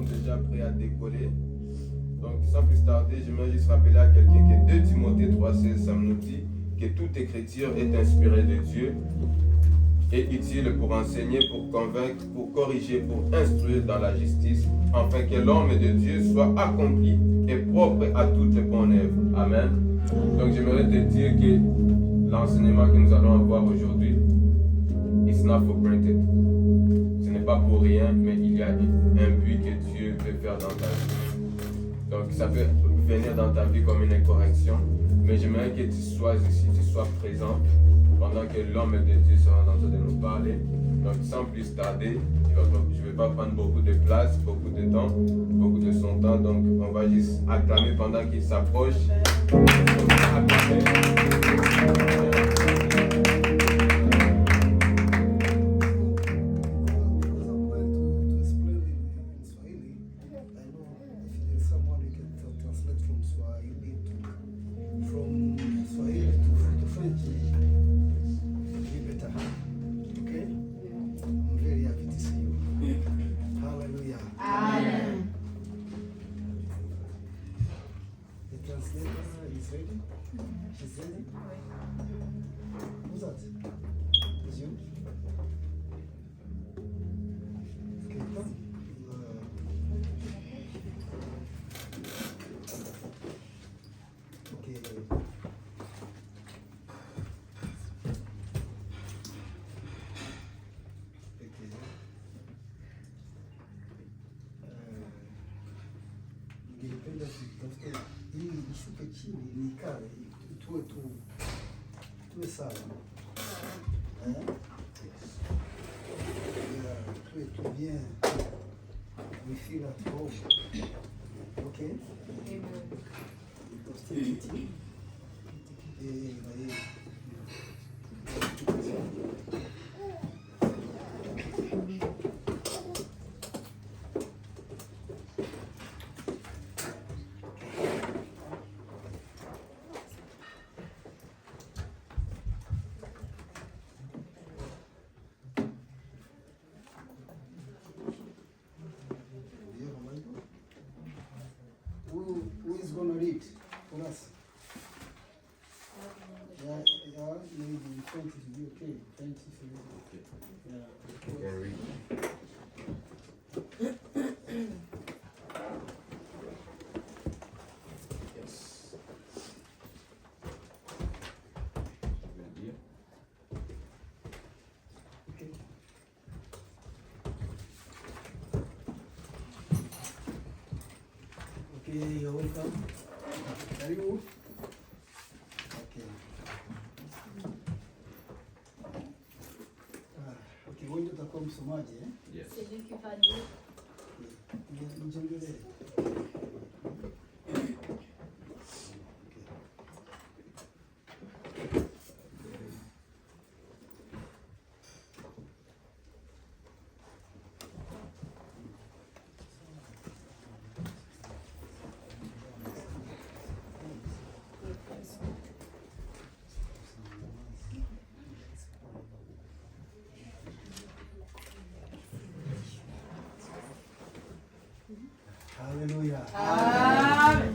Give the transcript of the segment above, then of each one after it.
sommes déjà prêts à décoller. Donc sans plus tarder, j'aimerais juste rappeler à quelqu'un que 2 Timothée 3,16, ça nous dit que toute écriture est inspirée de Dieu et utile pour enseigner, pour convaincre, pour corriger, pour instruire dans la justice, afin que l'homme de Dieu soit accompli et propre à toute bonne œuvre. Amen. Donc j'aimerais te dire que l'enseignement que nous allons avoir aujourd'hui, it's not for granted. Ce n'est pas pour rien, mais il y a un but que Dieu veut faire dans ta vie. Donc ça peut venir dans ta vie comme une incorrection, mais j'aimerais que tu sois ici, tu sois présent pendant que l'homme de Dieu sera en train de nous parler. Donc sans plus tarder, je ne vais pas prendre beaucoup de place, beaucoup de temps, beaucoup de son temps. Donc on va juste acclamer pendant qu'il s'approche. Tuwe sawa, tuwe bien, we feel at home, okay? Who is going to read for us? Yeah, maybe 20 to be okay. 20 to be okay. Yeah. You can read. Yes. Okay. Okay, you're welcome. Karibu. Okay. Okay, wewe ndio utakuwa msomaji eh? Yes. C'est lui qui va lire. Mjongele. Haleluya. Amen.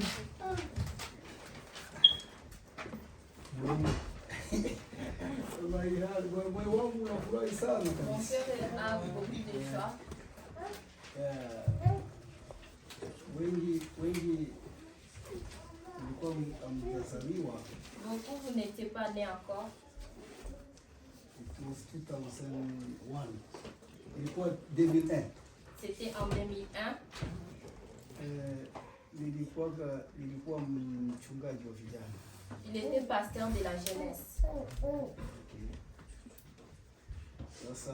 Moyo wangu unafurahi sana Mon kabisa. cœur a beaucoup de joie. Wengi mlikuwa hamjazaliwa. Beaucoup, vous n'étiez pas nés encore. It was 2001. Ilikuwa 2001. C'était en 2001. Nilikuwa mchungaji wa vijana. Il était pasteur de la jeunesse. Sasa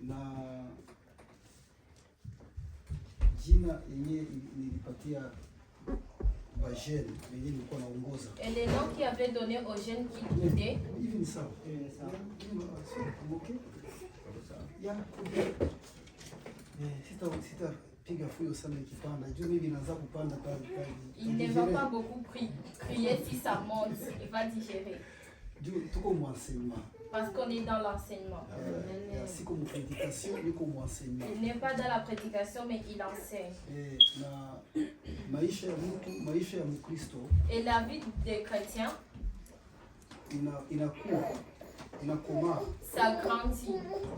na jina yenyewe nilipatia bajeni yenyewe nilikuwa naongoza. Et le nom qu'il avait donné aux jeunes qui guidaient. Hivi ni sawa? Okay. Yeah. Sitapiga fuyo sana ikipanda. Juu mimi naanza kupanda pale. Il ne va pas beaucoup crier si ça monte. Il va digérer. Juu tuko mwanseima. Parce qu'on est dans l'enseignement. Siko mupredikasio, niko muenseignement. Il n'est pas dans la prédication, mais il enseigne. Na maisha ya mtu, maisha ya Mkristo Et la vie des chrétiens, inakomaa ça grandit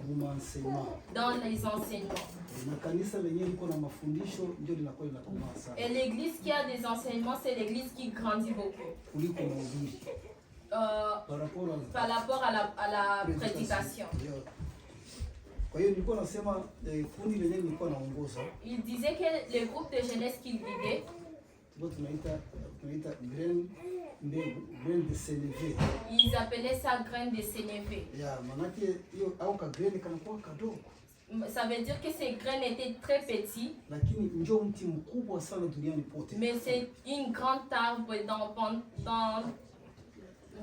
muenseignement. dans les enseignements. Na kanisa lenyewe liko na mafundisho ndio linakuwa linakomaa sana. Et l'église qui a des enseignements, c'est l'église qui grandit beaucoup. Kuliko mahubiri. Par rapport à la prédication. Kwa hiyo nilikuwa nasema kundi lenyewe nilikuwa naongoza. Il disait que le groupe de jeunesse qu'il guidait, tunaita grain de sénévé. Ils appelaient ça grain de sénévé. Manake hiyo au ka grain kanakuwa kadogo. Ça veut dire que ces graines étaient très petits. Lakini ndio mti mkubwa sana duniani pote. Mais c'est une grande arbre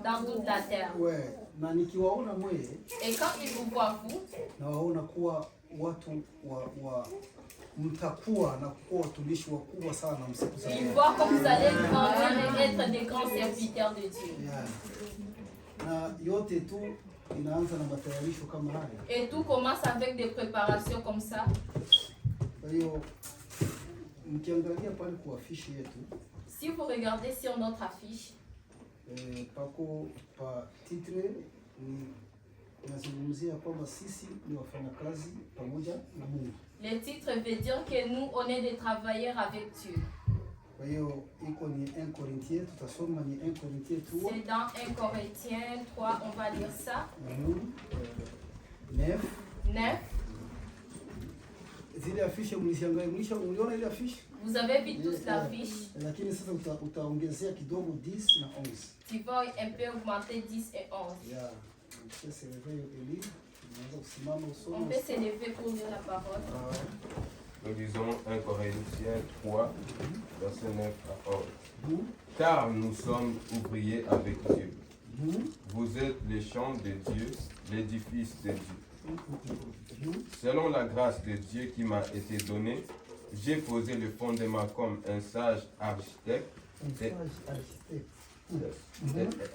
dans toute la terre. Ouais, na nikiwaona mwe. Et quand ils vous voient vous, na waona kuwa watu wa mtakuwa na kuwa watumishi wakubwa sana msiku za leo. Ils voient comme vous allez grandir et être des grands serviteurs de Dieu. Na yote tu inaanza na matayarisho kama haya. Et tout commence avec des préparations comme ça. Kwa hiyo mkiangalia pale kwa affiche yetu. Si vous regardez sur notre affiche, pako pa titre ni nazungumzia kwamba sisi ni wafanyakazi pamoja na Mungu. Le titre veut dire que nous, on est des travailleurs avec Dieu. Kwa hiyo iko ni 1 Corinthiens, tutasoma ni 1 Corinthiens 3. C'est dans 1 Corinthiens 3, on va lire ça. 9. Zile afishe mlishangaa, uliona ile afishe? Vous avez vu tous l'affiche. Lakini sasa utaongezea kidogo 10 na 11. Tu vas un peu augmenter 10 et 11. On peut s'élever pour lire la parole. Nous lisons 1 Corinthiens 3, verset 9 à 11. Car nous sommes ouvriers avec Dieu. Vous êtes les champs de Dieu, l'édifice de Dieu. Selon la grâce de Dieu qui m'a été donnée, j'ai posé le fondement comme un sage architecte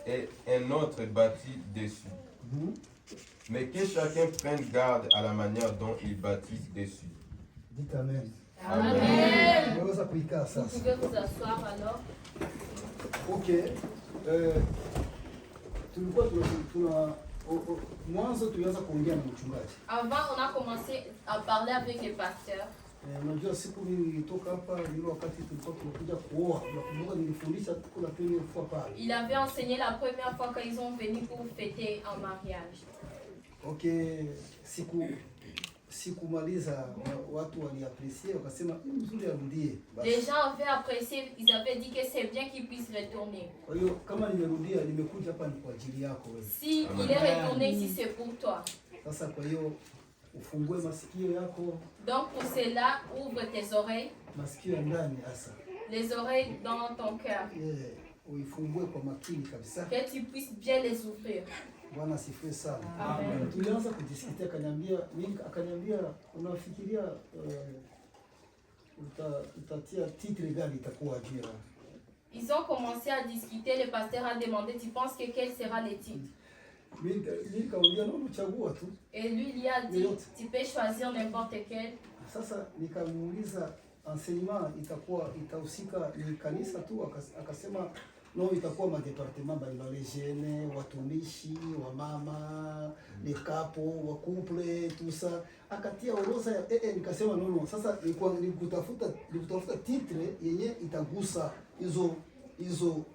et un autre bâti dessus. Mais que chacun prenne garde à la manière dont il bâtit dessus. Dites Amen. Amen. Vous pouvez vous asseoir alors. Ok. Mwanzo tulianza kuongea na mchungaji. Avant, on a commencé à parler avec les pasteurs. Unajua siku nilitoka hapa ile wakati tulikuwa tunakuja kuoa, nakumbuka nilifundisha tuko la première fois pale. Il avait enseigné la première fois quand ils ont venu pour fêter un mariage. Ok, sikumaliza watu waliapprécier wakasema mzuri arudie. Les gens avaient apprécié, ils avaient dit que c'est bien qu'il puisse retourner. Kwa hiyo kama nimerudia nimekuja hapa ni kwa ajili yako wewe. Si il est retourné ici, c'est pour toi. Sasa kwa hiyo ufungue masikio yako. Donc pour cela, ouvre tes oreilles. Masikio ya ndani hasa. Les oreilles dans ton cœur. Uifungue kwa makini kabisa. Que tu puisses bien les ouvrir. Bwana asifiwe sana. Amen. Tulianza kudiscuter, akaniambia unafikiria utatia titre gani itakuwa jira? Ils ont commencé à discuter, le pasteur a demandé, tu penses que quel sera le titre? Et lui, il a dit, tu peux choisir n'importe quel. Sasa nikamuuliza enseignement itahusika ni kanisa tu, akasema no, itakuwa madepartement mbalimbali, jene, watumishi, wamama, nikapo, wakuple, tusa. Akatia orodha ya nikasema no. Sasa nikutafuta titre yenye itagusa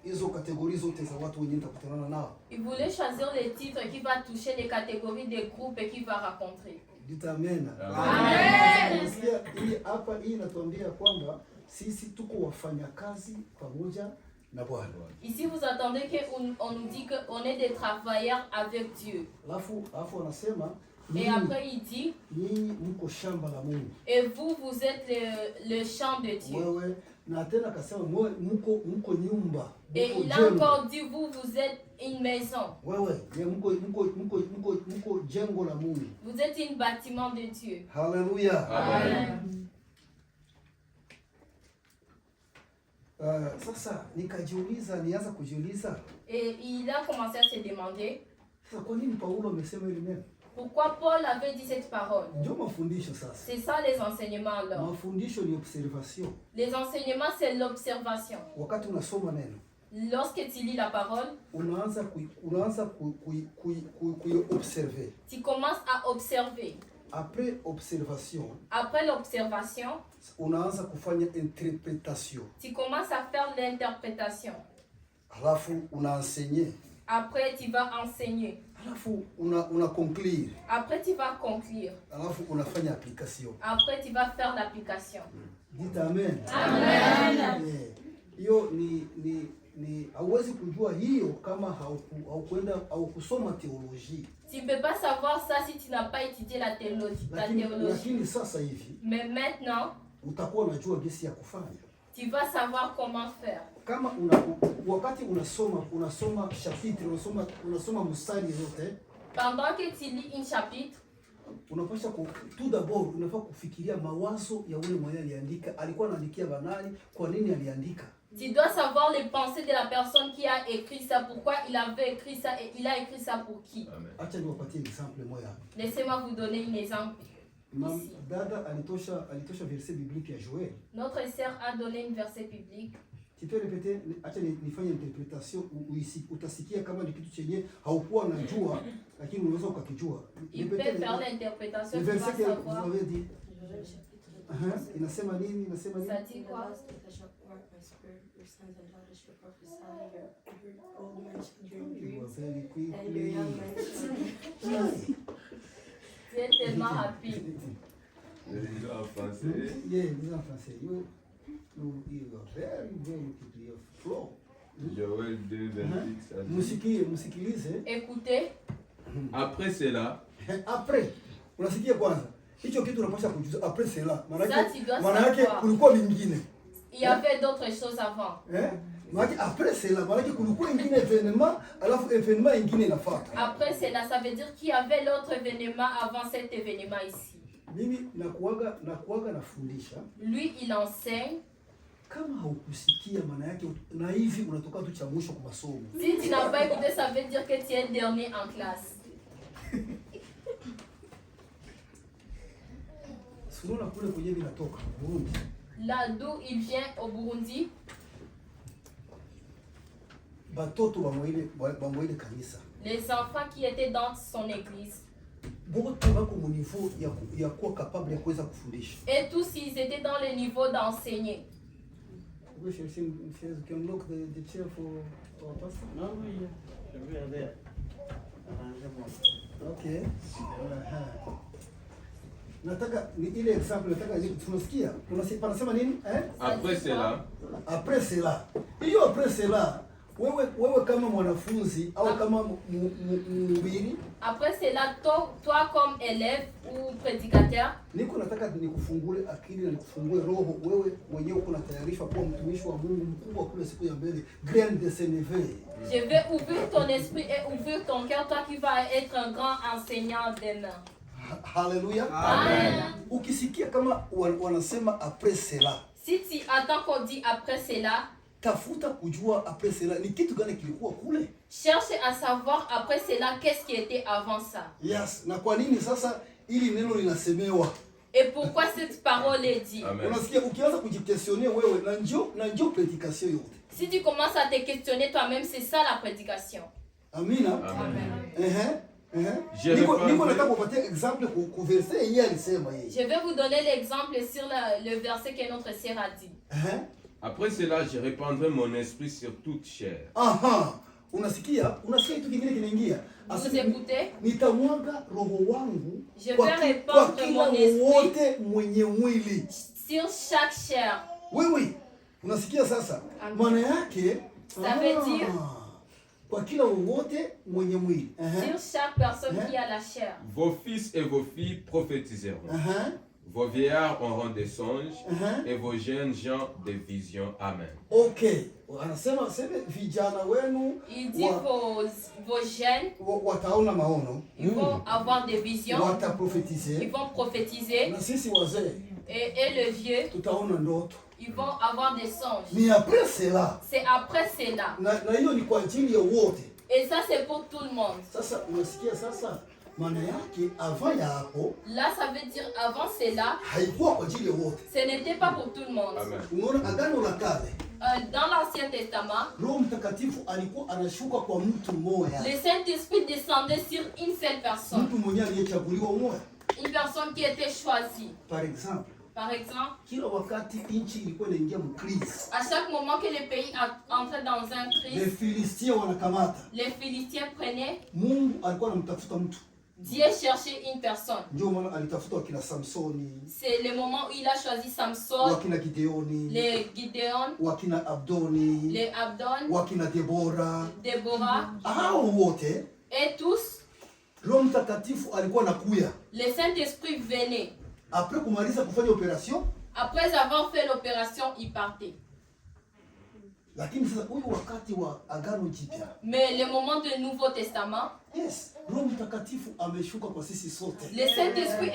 hizo kategories zote za watu wenye nitakutana nao. Il voulait choisir les titres qui va toucher les catégories des groupes et qui va rencontrer. Dites amen. Amen. Hapa hii inatuambia kwamba sisi tuko wafanyakazi pamoja na Bwana. Ici vous entendez que on nous dit que on est des travailleurs avec Dieu. Alafu anasema et après il dit nyinyi mko shamba la Mungu. Et vous êtes le champ de Dieu. Wewe na tena akasema mko nyumba. Et il a encore dit vous êtes une maison. Wewe mko jengo la Mungu. Vous êtes un bâtiment de Dieu. Hallelujah. Amen. Sasa nianza kujiuliza. Et il a commencé à se demander. Sasa kwa nini Paulo amesema hili neno? Pourquoi Paul avait dit cette parole? Ndio mafundisho sasa. C'est ça les enseignements alors. Mafundisho ni observation. Les enseignements, c'est l'observation. Wakati unasoma neno, Lorsque tu lis la parole, unaanza kuiobserver. tu commences à observer. Après observation, Après l'observation, unaanza kufanya interpretation. tu commences à faire l'interprétation. Alafu unaenseigner. Après, tu vas enseigner. Alafu una conclure. Après, tu vas conclure. Alafu unafanya application. Après, tu vas faire l'application. Dites amen. Amen. Hiyo ni hauwezi kujua hiyo kama haukusoma teoloji. Tu ne peux pas savoir ça si tu n'as pas étudié la théologie. Lakini sasa hivi, mais maintenant, utakuwa unajua jinsi ya kufanya. Tu vas savoir comment faire. Kama wakati unasoma chapitre, unasoma mstari yote, pendant que tu lis un chapitre, unapaswa tout d'abord unafaa kufikiria mawazo ya ule mwenye aliandika, alikuwa anaandikia banani, kwa nini aliandika. Tu dois savoir les pensées de la personne qui a écrit ça, pourquoi il avait écrit ça et il a écrit ça pour qui. Acha niwapatie exemple moja. Laissez-moi vous donner un exemple. Dada alitosha verset biblique ya Joël. Notre sœur a donné un verset biblique. Tu peux répéter, acha nifanye interpretation, utasikia kama ni kitu chenye haukuwa unajua lakini unaweza ukakijua. Il peut faire l'interprétation, le tu vas verset que savoir. vous avez dit. Inasema nini? Ça dit quoi? Tu es tellement rapide. Je lis en français. Yeah, lis en français. You are very clear flow. Joël 2, 28. Musikilize. Écoutez. Après cela. Après. Unasikia kwanza. Hicho kitu unapaswa kujua. Après cela. Maana yake kulikuwa vingine. Il y avait d'autres choses avant. Après cela, maana yake kulikuwa ingine événement, alafu événement ingine inafuata. Après cela, ça veut dire qu'il y avait l'autre événement avant cet événement ici. Mimi nakuaga nafundisha. Lui, il enseigne. Kama haukusikia maana yake na hivi unatoka tu cha mwisho kwa masomo. Si tu n'as pas écouté, ça veut dire que tu es le dernier en classe. Unaona kule kwenye vinatoka Burundi. Là d'où il vient au Burundi. Batoto bamwele kanisa. Les enfants qui étaient dans son église. Bote bako mu niveau ya kuwa capable ya kuweza kufundisha. Et tous ils étaient dans le niveau d'enseigner. We shall sing, you can look the chair for our pastor. No, we are there. Okay. Nataka ni ile example nataka tunasikia. Tunasema nini? Après cela. Après cela. Hiyo après cela. Wewe kama mwanafunzi au kama mhubiri. Après cela, toi comme élève ou prédicateur. Niko nataka nikufungule akili na nikufungue roho. Wewe mwenyewe uko unatayarishwa kuwa mtumishi wa Mungu mkubwa kule siku ya mbele. Grand de Sénévé. Je vais ouvrir ton esprit et ouvrir ton cœur, toi qui vas être un grand enseignant demain. Hallelujah. Amen. Ukisikia kama wanasema après cela. Si tu attends qu'on dit après cela, tafuta kujua après cela ni kitu gani kilikuwa kule. Cherche à savoir après cela qu'est-ce qui était avant ça. Yes, na kwa nini sasa ili neno linasemewa? Et pourquoi cette parole est dite? Unasikia ukianza kujikestionner wewe na njoo prédication yote. Si tu commences à te questionner toi-même, c'est ça la prédication. Amina. Amen. Niko nataka kupatia exemple ku verset yenyewe alisema yeye. Je vais vous donner l'exemple sur le verset que notre sœur a dit. Après cela, je répandrai mon esprit sur toute chair. Unasikia kitu kingine kinaingia. Vous écoutez? Nitamwaga roho wangu kwa kila wote mwenye mwili. Sur chaque chair. Oui. Unasikia sasa? Maana yake ça veut dire kwa kila wote mwenye mwili. Sur chaque personne qui a la chair. Vos fils et vos filles prophétiseront. Vos vieillards auront des songes et vos jeunes gens des visions. Amen. Okay. Anasema vijana wenu. Il dit vos jeunes wataona maono. Ils vont avoir des visions. Wataprophétiser. Ils vont prophétiser. Na sisi wazee. Et le vieux. Tutaona ndoto. Ils vont avoir des songes. Ni après cela. C'est après cela. Na hiyo ni kwa ajili ya wote. Et ça, c'est pour tout le monde. Sasa unasikia sasa, maana yake avant ya hapo Là, ça veut dire avant cela, haikuwa kwa ajili ya wote. ce n'était pas pour tout le monde. Amen. Unaona agano la kale, Dans l'Ancien Testament, Roho Mtakatifu alikuwa anashuka kwa mtu mmoja, le Saint-Esprit descendait sur une seule personne. mtu mwenyewe aliyechaguliwa mmoja. Une personne qui était choisie. Par exemple, Par exemple, kila wakati nchi ilikuwa inaingia mkrizi, à chaque moment que le pays entrait dans un les crise, Filistia wanakamata, les Philistins prenaient, Mungu alikuwa anamtafuta mtu. Dieu cherchait une personne. Ndio maana alitafuta wakina Samsoni, C'est le moment où il a choisi Samson, wakina Gideoni, les Gideon, wakina Abdoni, les Abdon, wakina Debora. Déborah, Hao wote et tous, Roho Mtakatifu alikuwa anakuya le Saint-Esprit venait. apres kumaliza kufanya operation, Après avoir fait l'opération, il partait. lakini sasa huyu wakati wa agano jipya, Mais le moment du Nouveau Testament, yes, Roho Mtakatifu ameshuka kwa sisi sote. le Saint-Esprit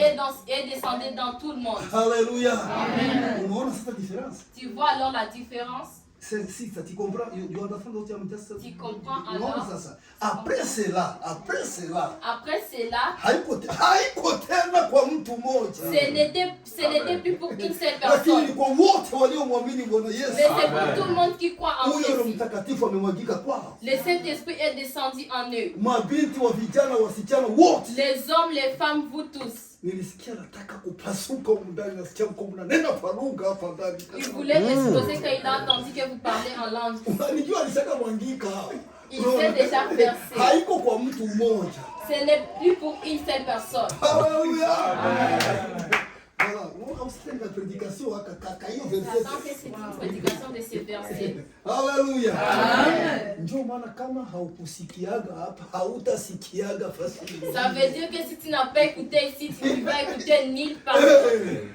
est descendu dans tout le monde. Haleluya, unaona sasa différence. Tu vois alors la différence? Si tu comprends, you understand what I'm just saying. Tu comprends Unaona alors? sasa, après cela, Après cela, haiko tena kwa mtu mmoja, ce n'était plus pour une seule lakini ni personne. kwa wote waliomwamini Bwana Yesu. Mais c'est pour tout le monde qui croit en Huyo Roho Jésus. Mtakatifu amemwagika kwao, Le Saint-Esprit est descendu en eux. mabinti wa vijana wasichana wote. Les hommes, les femmes, vous tous. Nilisikia nataka kupasuka huko ndani, nasikia mko mnanena kwa lugha hapa ndani. Il voulait exploser quand il a entendu que vous parlez en langue. Unanijua alishaka mwangika. Il s'est déjà versé. Haiko kwa mtu mmoja. Ce n'est plus pour une seule personne. Haleluya. Voilà, usitende prédication kaka hiyo verset. J'attends que c'est une prédication de ce verset. Haleluya. Amen. Ndio maana kama haukusikiaga hapa hautasikiaga fasi. Ça veut dire que si tu n'as pas écouté ici, tu vas écouter nulle part.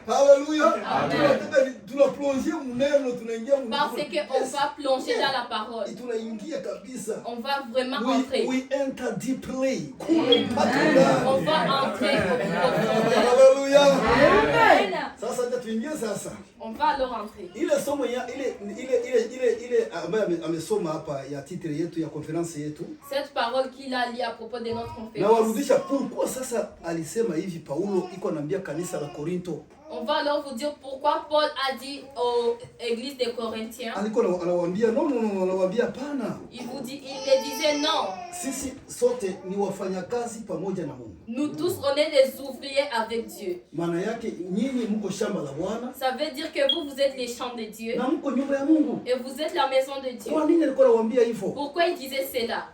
Haleluya. Amen. Tunaplonger mneno, tunaingia mneno. Parce qu'on va plonger dans la parole. Tunaingia kabisa. On va vraiment entrer. We enter deeply. On va entrer au profondeur. Haleluya. Amen. Sasa ndio tuingie sasa. On va alors entrer. Ile somo ya ile ambaye amesoma hapa ya titre yetu ya conference yetu. Cette parole qu'il a liée à propos de notre Na conférence. warudisha pourquoi sasa alisema hivi Paulo iko anaambia kanisa la Korinto. On va alors vous dire pourquoi Paul a dit aux églises des Corinthiens. Alikuwa anawaambia no, anawaambia pana. Il les disait non. Sisi sote ni wafanyakazi pamoja na Mungu. Nous tous on est des ouvriers avec Dieu. Maana yake nyinyi mko shamba la Bwana. Ça veut dire que vous êtes les champs de Dieu. Na mko nyumba ya Mungu. Et vous êtes la maison de Dieu. Kwa nini alikuwa anawaambia hivyo? Pourquoi il disait cela?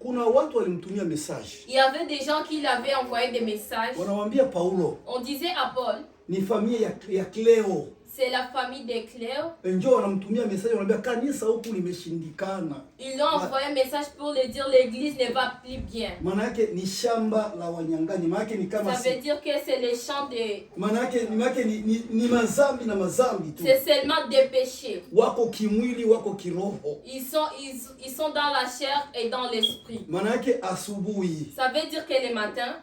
Kuna watu walimtumia message. Il y avait des gens qui l'avaient envoyé des messages. Wanawaambia Paulo. On disait à Paul. Ni familia ya Cleo. C'est la famille de Cléo. Njoo wanamtumia message wanaambia kanisa huku limeshindikana. Ils lui ont envoyé un message pour lui dire l'église ne va plus bien. Maana yake ni shamba la wanyang'anyi. Maana yake ni kama Ça veut dire que c'est les champs de... Maana yake ni mazambi na mazambi tu. C'est seulement des péchés. Wako kimwili, wako kiroho. Ils sont dans la chair et dans l'esprit. Maana yake asubuhi. Ça veut dire que le matin,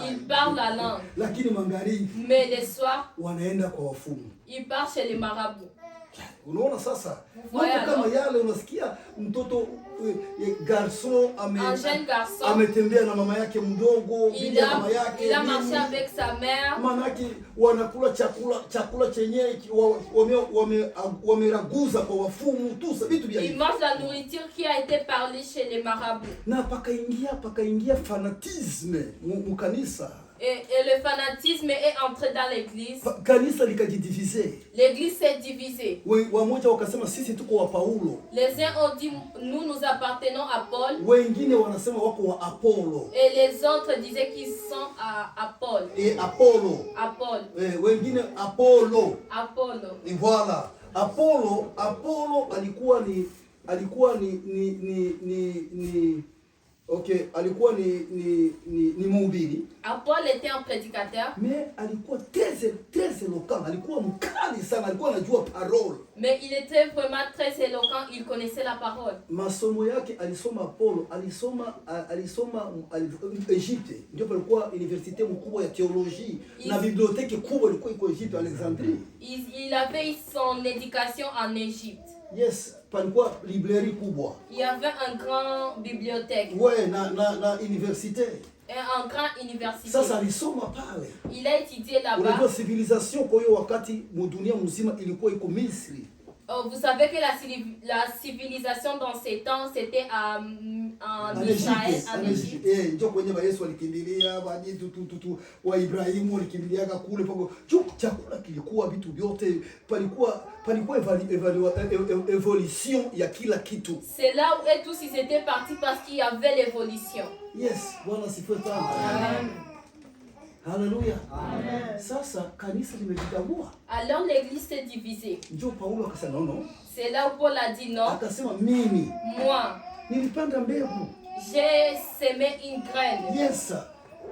ils parlent la langue. Lakini magharibi, mais le soir, wanaenda kwa wafumu. ils partent chez les marabouts. Unaona sasa? Mambo kama yale unasikia mtoto garçon un jeune garçon, ametembea na mama yake mdogo, il a marché avec sa mère. Manake wanakula chakula chenye wameraguza kwa wafumu tu vitu vya Il mange la nourriture qui a été parlée chez les marabouts. Na pakaingia fanatisme mukanisa. Et le fanatisme est entré dans l'église. Kanisa likajidivize. L'église s'est divisée. Wamoja wakasema sisi tuko wa Paulo. Les uns ont dit nous appartenons à Paul. Wengine wanasema wako wa Apollo. Et les autres disaient qu'ils sont à Paul. Et Apollo. Paul. Wengine Apollo. Et voilà. Apollo alikuwa ni mhubiri. Paul était un prédicateur. Mais alikuwa très éloquent, alikuwa mkali sana, alikuwa anajua parole. Mais il était vraiment très éloquent, il connaissait la parole. Masomo yake alisoma Apollo, alisoma Egypte. Ndio palikuwa universite mkubwa ya theologie na biblioteki kubwa ilikuwa iko Egypte, Alexandrie. Il avait son éducation en Égypte. Yes, palikuwa librairie kubwa. Il y avait un grand bibliothèque. Ouais, na université. Et un grand université. Sasa alisoma pale. Il a étudié là-bas. Unajua civilisation kwa hiyo wakati dunia mzima ilikuwa iko Misri. Vous savez que la civilisation dans ces temps, c'était en Israël, en Égypte. Ndio kwenye Yesu alikimbilia, wa Ibrahimu walikimbiliaga kule pako. Chakula kilikuwa vitu vyote, palikuwa evolution ya kila kitu. C'est là où tous ils étaient partis parce qu'il y avait l'évolution. Yes, Bwana sifiwe sana. Amen. Haleluya. Amen. Sasa kanisa limejitambua. Alors l'église s'est divisée. Ndio Paulo akasema no. C'est là où Paul a dit non. Akasema mimi. Moi. Nilipanda mbegu. J'ai semé une graine. Yes.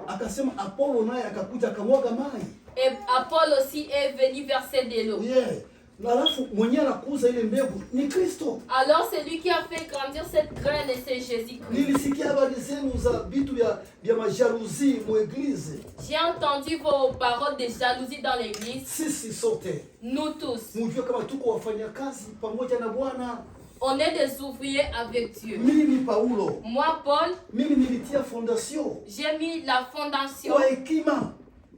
Akasema Apollo naye akakuja akamwaga maji. Et Paul aussi est venu verser de l'eau. Yeah. Alafu mwenye anakuza ile mbegu ni Kristo. Alors c'est lui qui a fait grandir cette graine et c'est Jésus-Christ. Nilisikia habari zenu za vitu vya majalousie mu eglise. J'ai entendu vos paroles de jalousie dans l'église. Sisi sote. Nous tous. Mujue kama tuko wafanyakazi pamoja na Bwana. On est des ouvriers avec Dieu. Mimi Paulo. Moi Paul. Mimi nilitia fondation. J'ai mis la fondation. Kwa hekima.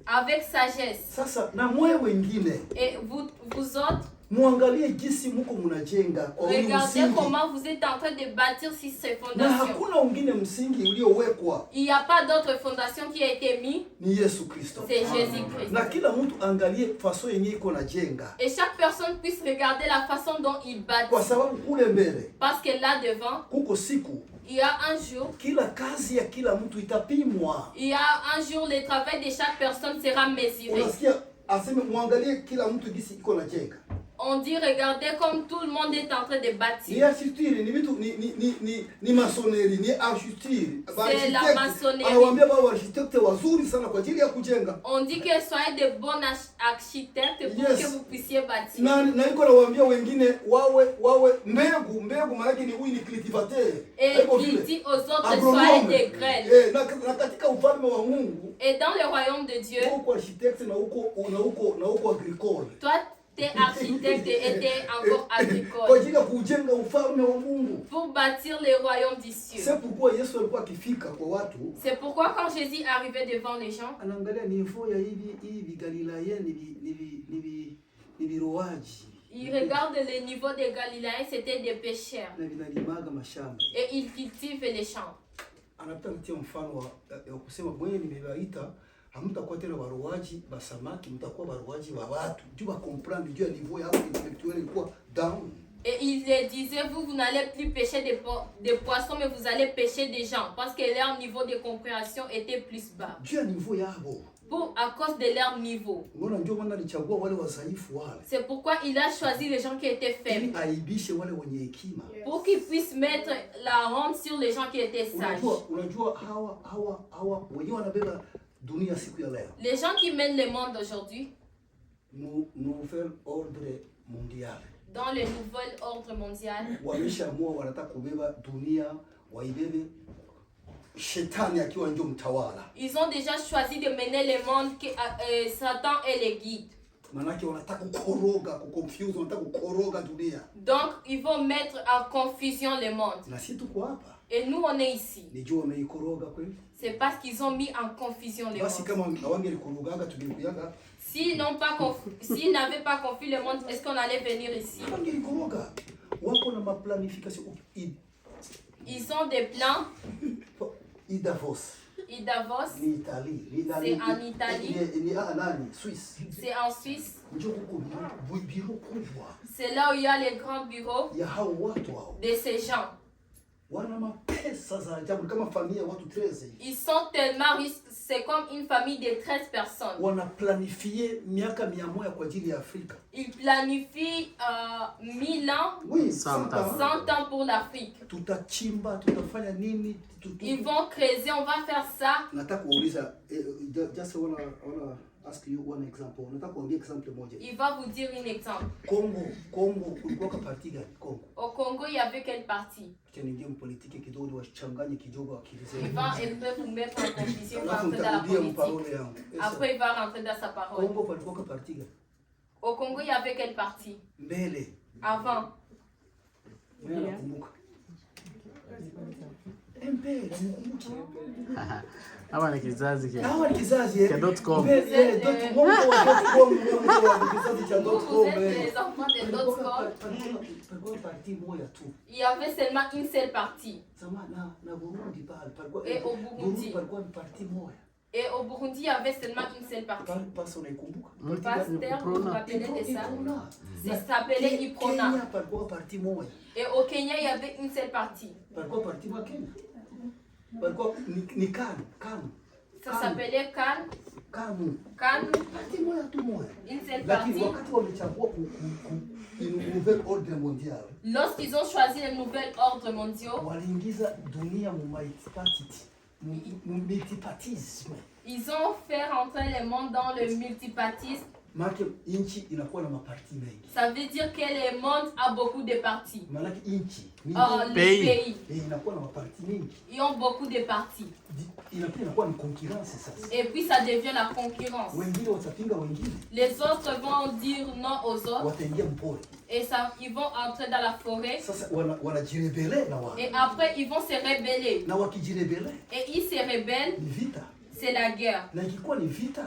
Avec sagesse. Sasa na mwe wengine. Et vous autres, muangalie jinsi muko mnajenga. Regardez comment vous êtes en train de bâtir sur ces fondations. Na hakuna ungine msingi uliowekwa. Il n'y a pas d'autre fondation qui a été mise. Ni Yesu Kristo. C'est Jésus-Christ. Na kila mtu angalie façon yenye iko na jenga. Et chaque personne puisse regarder la façon dont il bâtit. Kwa sababu kule mbele. Parce que là devant, kuko siku. Il y a un jour. Kila kazi ya kila mtu itapimwa. Il y a un jour le travail de chaque personne sera mesuré. Unasikia aseme muangalie kila mtu gisi iko na jenga. On dit regardez comme tout le monde est en train de bâtir. Ni architecture, ni vitu ni maçonnerie, ni architecture. C'est la maçonnerie. Anawaambia baba architecte wazuri sana kwa ajili ya kujenga. On dit que soyez de bons architectes pour que vous puissiez bâtir. Na iko nawaambia wengine wawe mbegu maana ni huyu ni cultivateur. Et il dit aux autres soyez des graines. Na katika ufalme wa Mungu. Et dans le royaume de Dieu. Uko architecte na uko agricole. Toi t'es architecte et t'es encore agricole. Kwa ajili ya kujenga ufalme wa Mungu. Pour bâtir le royaume des cieux. C'est pourquoi Yesu alikuwa akifika kwa watu. C'est pourquoi quand Jésus arrivait devant les gens, anaangalia niveau ya hivi Galilaya ni viroaji. Il regarde le niveau des Galiléens, c'était des pêcheurs. Na vinalimaga mashamba. Et ils cultivent les champs. Anataka kutia mfano wa kusema mwenye nimewaita hamtakuwa tena waruaji ba samaki, mtakuwa waruaji wa watu. Juu ba comprendre juu ya niveau yako intellectuelle ilikuwa down. Et il les disait, vous n'allez plus pêcher des poissons, mais vous allez pêcher des gens. Parce que leur niveau de compréhension était plus bas. Juu ya niveau yabo. À cause de leur niveau. Unaona ndio maana alichagua wale wadhaifu wale. C'est pourquoi il a choisi les gens qui étaient faibles. Ili aibishe wale wenye hekima. Pour qu'ils puissent mettre la honte sur les gens qui étaient sages. Unajua hawa wenyewe wanabeba dunia siku ya leo. Les gens qui mènent le monde aujourd'hui. Nouvel ordre mondial. Dans le nouvel ordre mondial. Wameshaamua wanataka kubeba dunia, waibebe shetani akiwa ndio mtawala. Ils ont déjà choisi de mener le monde que Satan est le guide. Manake wanataka kukoroga, kuconfuse, wanataka kukoroga dunia. Donc ils vont mettre en confusion le monde. Na sisi tuko hapa. Et nous on est ici. Nijua wameikoroga kweli? C'est parce qu'ils ont mis en confusion le Basi monde. kama hawangelikorogaga tungekuyaga. S'ils n'avaient pas confus le monde, est-ce qu'on allait venir ici? Hawangelikoroga. Wako na maplanification. Ils ont des plans. Davos. Davos. Ni Italie. C'est en Italie. Ni Suisse. C'est en Suisse. C'est là où il y a les grands bureaux de ces gens. Ils sont tellement riches, c'est comme une famille de 13 personnes. Ils planifient 1000 ans, 100 ans pour l'Afrique. Ils vont creuser, on va faire ça. Ask you one example. Nataka kuambia example moja. Il va vous dire un exemple. Congo kulikuwa parti gani? Congo. Au Congo, il y avait quel parti? Tunaingia politique kidogo wachanganye kidogo akili zetu. Il peut vous mettre en confusion, il va rentrer dans la politique. Après, il va rentrer dans sa parole. Congo kulikuwa parti gani? Au Congo, il y avait quel parti? Mbele. Avant. Mwenye anakumbuka. MP, nakumbuka. Hawa ni kizazi kia. Hawa ni kizazi Kia .com. Kizazi cha Vous .com. êtes les enfants de .com. Il y avait seulement une seule partie. Et au Burundi. Et au Burundi, il y avait seulement une seule partie. Pasteur, vous vous rappelez de ça? Ça s'appelait Iprona. Et au Kenya, il y avait une seule partie. Ça s'appelait Kan. Une seule partie. Lorsqu'ils ont choisi le nouvel ordre mondial, ils ont fait rentrer le monde dans le multipartisme. Ça veut dire que le monde a beaucoup de partis. Les pays, ils ont beaucoup de partis. Et puis ça devient la concurrence. Les autres vont dire non aux autres. Et ça, ils vont entrer dans la forêt. Et après, ils vont se rebeller. Et ils se rebellent. C'est la guerre.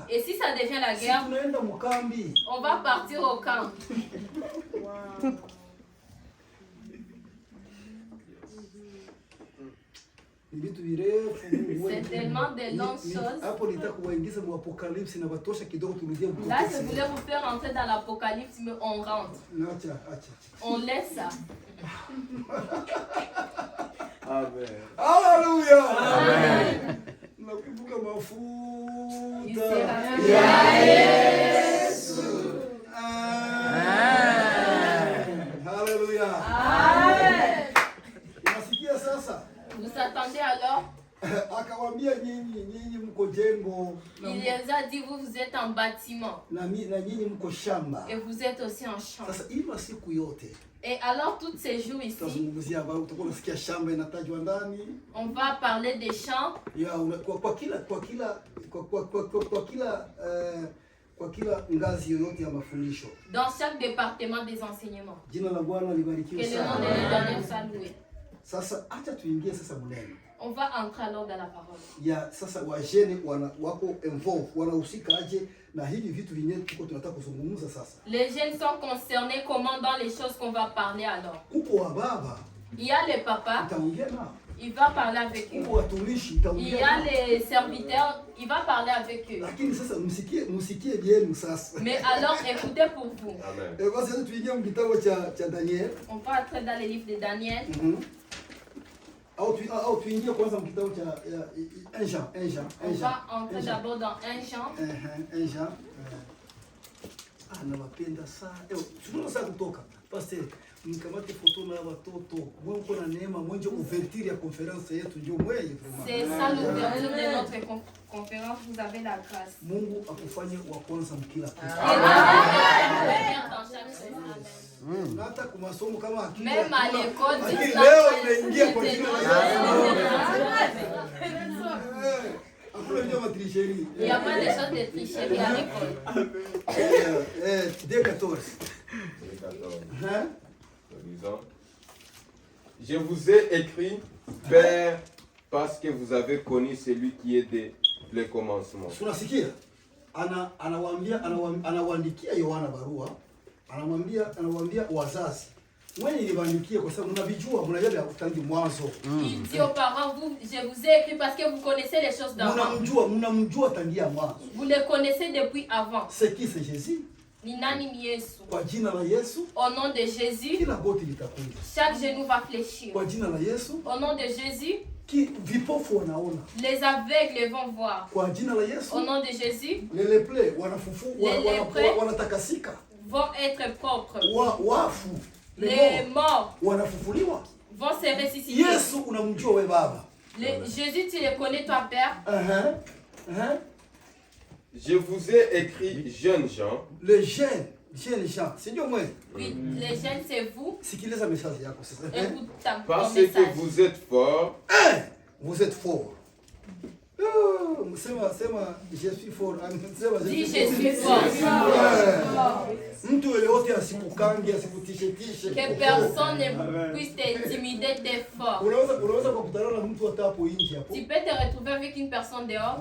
Et si ça devient la guerre, on va partir au camp. C'est tellement de longues choses. Là, je voulais vous faire entrer dans l'Apocalypse, mais on rentre. On laisse ça. Amen. Alléluia. Amen. Nakumbuka mafuta ya Yesu. Haleluya. Unasikia sasa? Vous attendez alors? Akawaambia nyinyi mko jengo. Il les a dit vous êtes en bâtiment. Na nyinyi mko shamba. Et vous êtes aussi en champ. Sasa hiyo siku yote. Et alors, tous ces jours ici, on va parler des champs. Dans chaque département des enseignements. Que le nom de l'Éternel soit loué. On va entrer alors dans la parole. Les jeunes sont concernés comment dans les choses qu'on va parler alors. Il y a les papas, il va parler avec eux. Il y a les serviteurs, il va parler avec eux. Mais alors écoutez pour vous. On va entrer dans le livre de Daniel. On va entrer d'abord dans 1 Jean. C'est ça l'ouverture de notre conférence. Vous avez la grâce. Même à l'école, il n'y a pas de choses de tricherie à l'école. Je vous ai écrit, Père, parce que vous avez connu celui qui est dès le commencement. Anawaandikia Yohana barua, anawaambia wazazi. Wewe niliwaandikia kwa sababu mnavijua, mnajua tangu mwanzo. Il dit aux parents, je vous ai écrit parce que vous connaissez les choses d'avant. Mnamjua tangia mwanzo. Vous les connaissez depuis avant. C'est qui, c'est Jésus? Ni nani ni Yesu. Kwa jina la Yesu. Au nom de Jésus. Kila goti litakunja. Chaque genou va fléchir. Kwa jina la Yesu. Au nom de Jésus. Vipofu wanaona. Les aveugles vont voir. Kwa jina la Yesu. Au nom de Jésus. Les lépreux wanatakasika. Vont être propres. Wafu. Les morts wanafufuliwa. Vont se ressusciter. Yesu unamjua wewe baba. Jésus, tu le connais toi, Père. Je vous ai écrit, jeunes gens. Les jeunes gens, c'est Dieu moi. Oui, les jeunes, c'est vous. Sikiliza message yako sasa. Écoute ta parce que vous êtes forts. Vous êtes forts. Sema je suis fort. Dis je suis fort. Que personne ne puisse t'intimider, t'es fort. Tu peux te retrouver avec une personne dehors.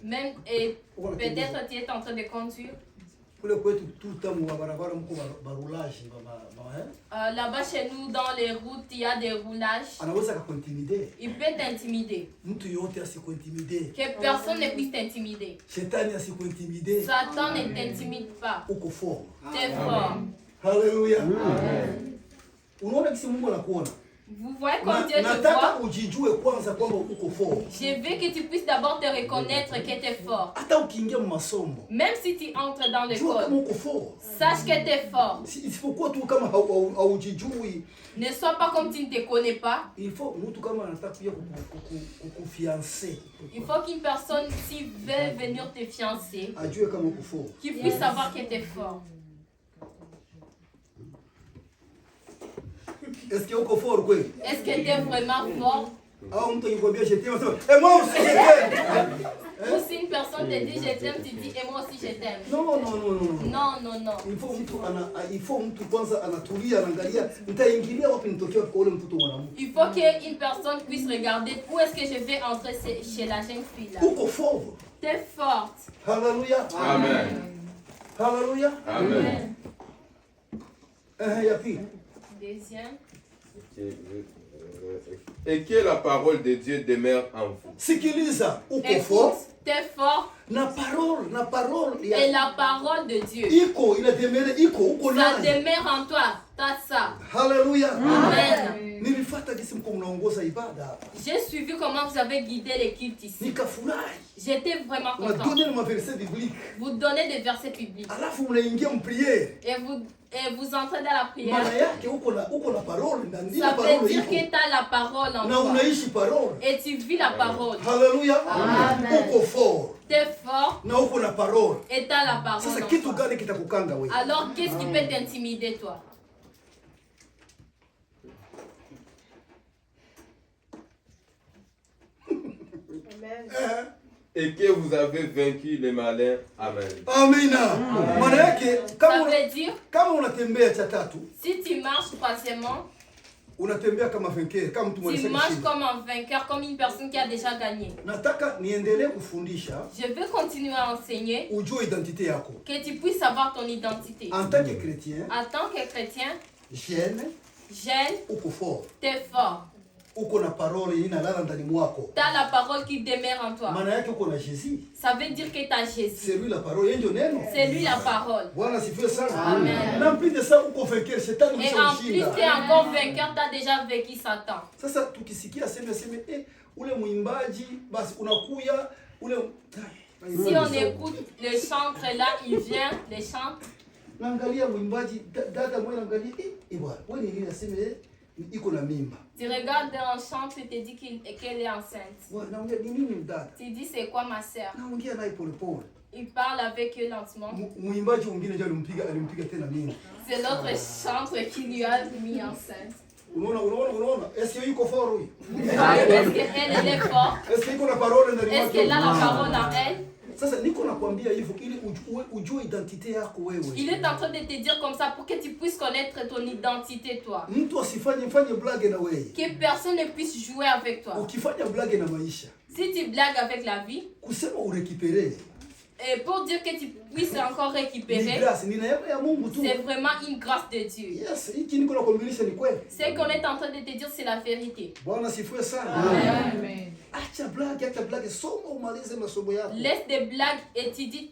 Même et peut-être tu es en train de conduire. Là-bas chez nous, dans les routes, il y a des roulages. Il peut t'intimider. Que personne ne puisse t'intimider. Satan ne t'intimide pas. T'es fort. Alléluia. Vous voyez comme Dieu te voit. Je veux que tu puisses d'abord te reconnaître que tu es fort. Même si tu entres dans l'école, sache que tu es fort. Ne sois pas comme tu ne te connais pas. Il faut qu'une personne, s'il veut venir te fiancer, qu'il puisse savoir que tu es fort. Est-ce que uko fort kweli? Est-ce que tu es vraiment fort? Au mtu akikwambia je t'aime, et moi aussi je t'aime. Ou si une personne te dit je t'aime, tu dis et moi aussi je t'aime. Non. Non. Il faut mtu kwanza anatulia anaangalia nitaingilia wapi nitokea kwa ule mtoto mwanamke. Il faut qu'une personne puisse regarder où est-ce que je vais entrer chez la jeune fille là. Uko fort. Tu es forte. Hallelujah. Amen. Hallelujah. Amen. Ya pili. Deuxième. Et que la parole de Dieu demeure en vous. Sikiliza, uko fort. T'es fort. Na parole. Et la parole de Dieu. Iko, il a demeuré, uko ça demeure en toi. T'as ça. Hallelujah. Amen. Nilifuata jinsi mko mnaongoza ibada. J'ai suivi comment vous avez guidé l'équipe ici. Nikafurahi. J'étais vraiment content. On a donné le verset biblique. Vous donnez des versets bibliques. Alafu mnaingia en prière. Et vous entrez dans la prière. Maana yake uko na parole na ndani ça parole veut dire que tu as la parole en na toi. unaishi parole. Et tu vis la parole. Hallelujah. Amen. Uko fort. Tu es fort. Na uko na parole. Et tu as la parole. Sasa en kitu toi. gani kitakukanga wewe? Alors qu'est-ce qui peut t'intimider toi? Amen. Et que vous avez vaincu les malins. Amen. Amina. Maana yake Ça veut dire kama unatembea cha tatu, si tu marches troisièmement, unatembea kama vainqueur, kama mtu mwenye tu marches comme un vainqueur, comme une personne qui a déjà gagné. Nataka niendelee kufundisha. Je veux continuer à enseigner. Ujue identité yako. Que tu puisses savoir ton identité. En tant que chrétien. En tant que chrétien. Jeune. Uko fort. T'es fort. Uko na parole inalala ndani mwako. T'as la parole qui demeure en toi. Maana yake uko na Jésus. Ça veut dire que t'as Jésus. C'est lui la parole, yeye ndio neno. C'est lui la parole. Bwana sifiwe sana. Amen. Na plus de ça uko vainqueur, shetani mshinda. Et en plus t'es encore vainqueur, t'as déjà vaincu Satan. Sasa tukisikia sema ule mwimbaji basi unakuya ule si on écoute le chantre là, il vient, le chante. Naangalia mwimbaji dada mmoja naangalia bwana, wewe ni nini aseme iko na mimba. Tu regardes un chantre et te dis qu'elle est enceinte. Tu dis c'est quoi ma sœur? Il parle avec eux lentement. C'est l'autre chantre qui lui a mis enceinte. Est-ce qu'elle est forte? Est-ce qu'elle a la parole en elle? Sasa niko nakwambia hivyo ili ujue identite yako wewe. Il est en train de te dire comme ça pour que tu puisses connaître ton identité toi. Mtu asifanye blague na wewe. Que personne ne puisse jouer avec toi. Ukifanya blague na maisha. Si tu blagues avec la vie. Kusema urécupérer. Et pour dire que tu puisses encore récupérer. C'est vraiment une grâce de Dieu. Yes, ce qu'on est en train de te dire, c'est la vérité. Amen. Laisse des blagues, étudie,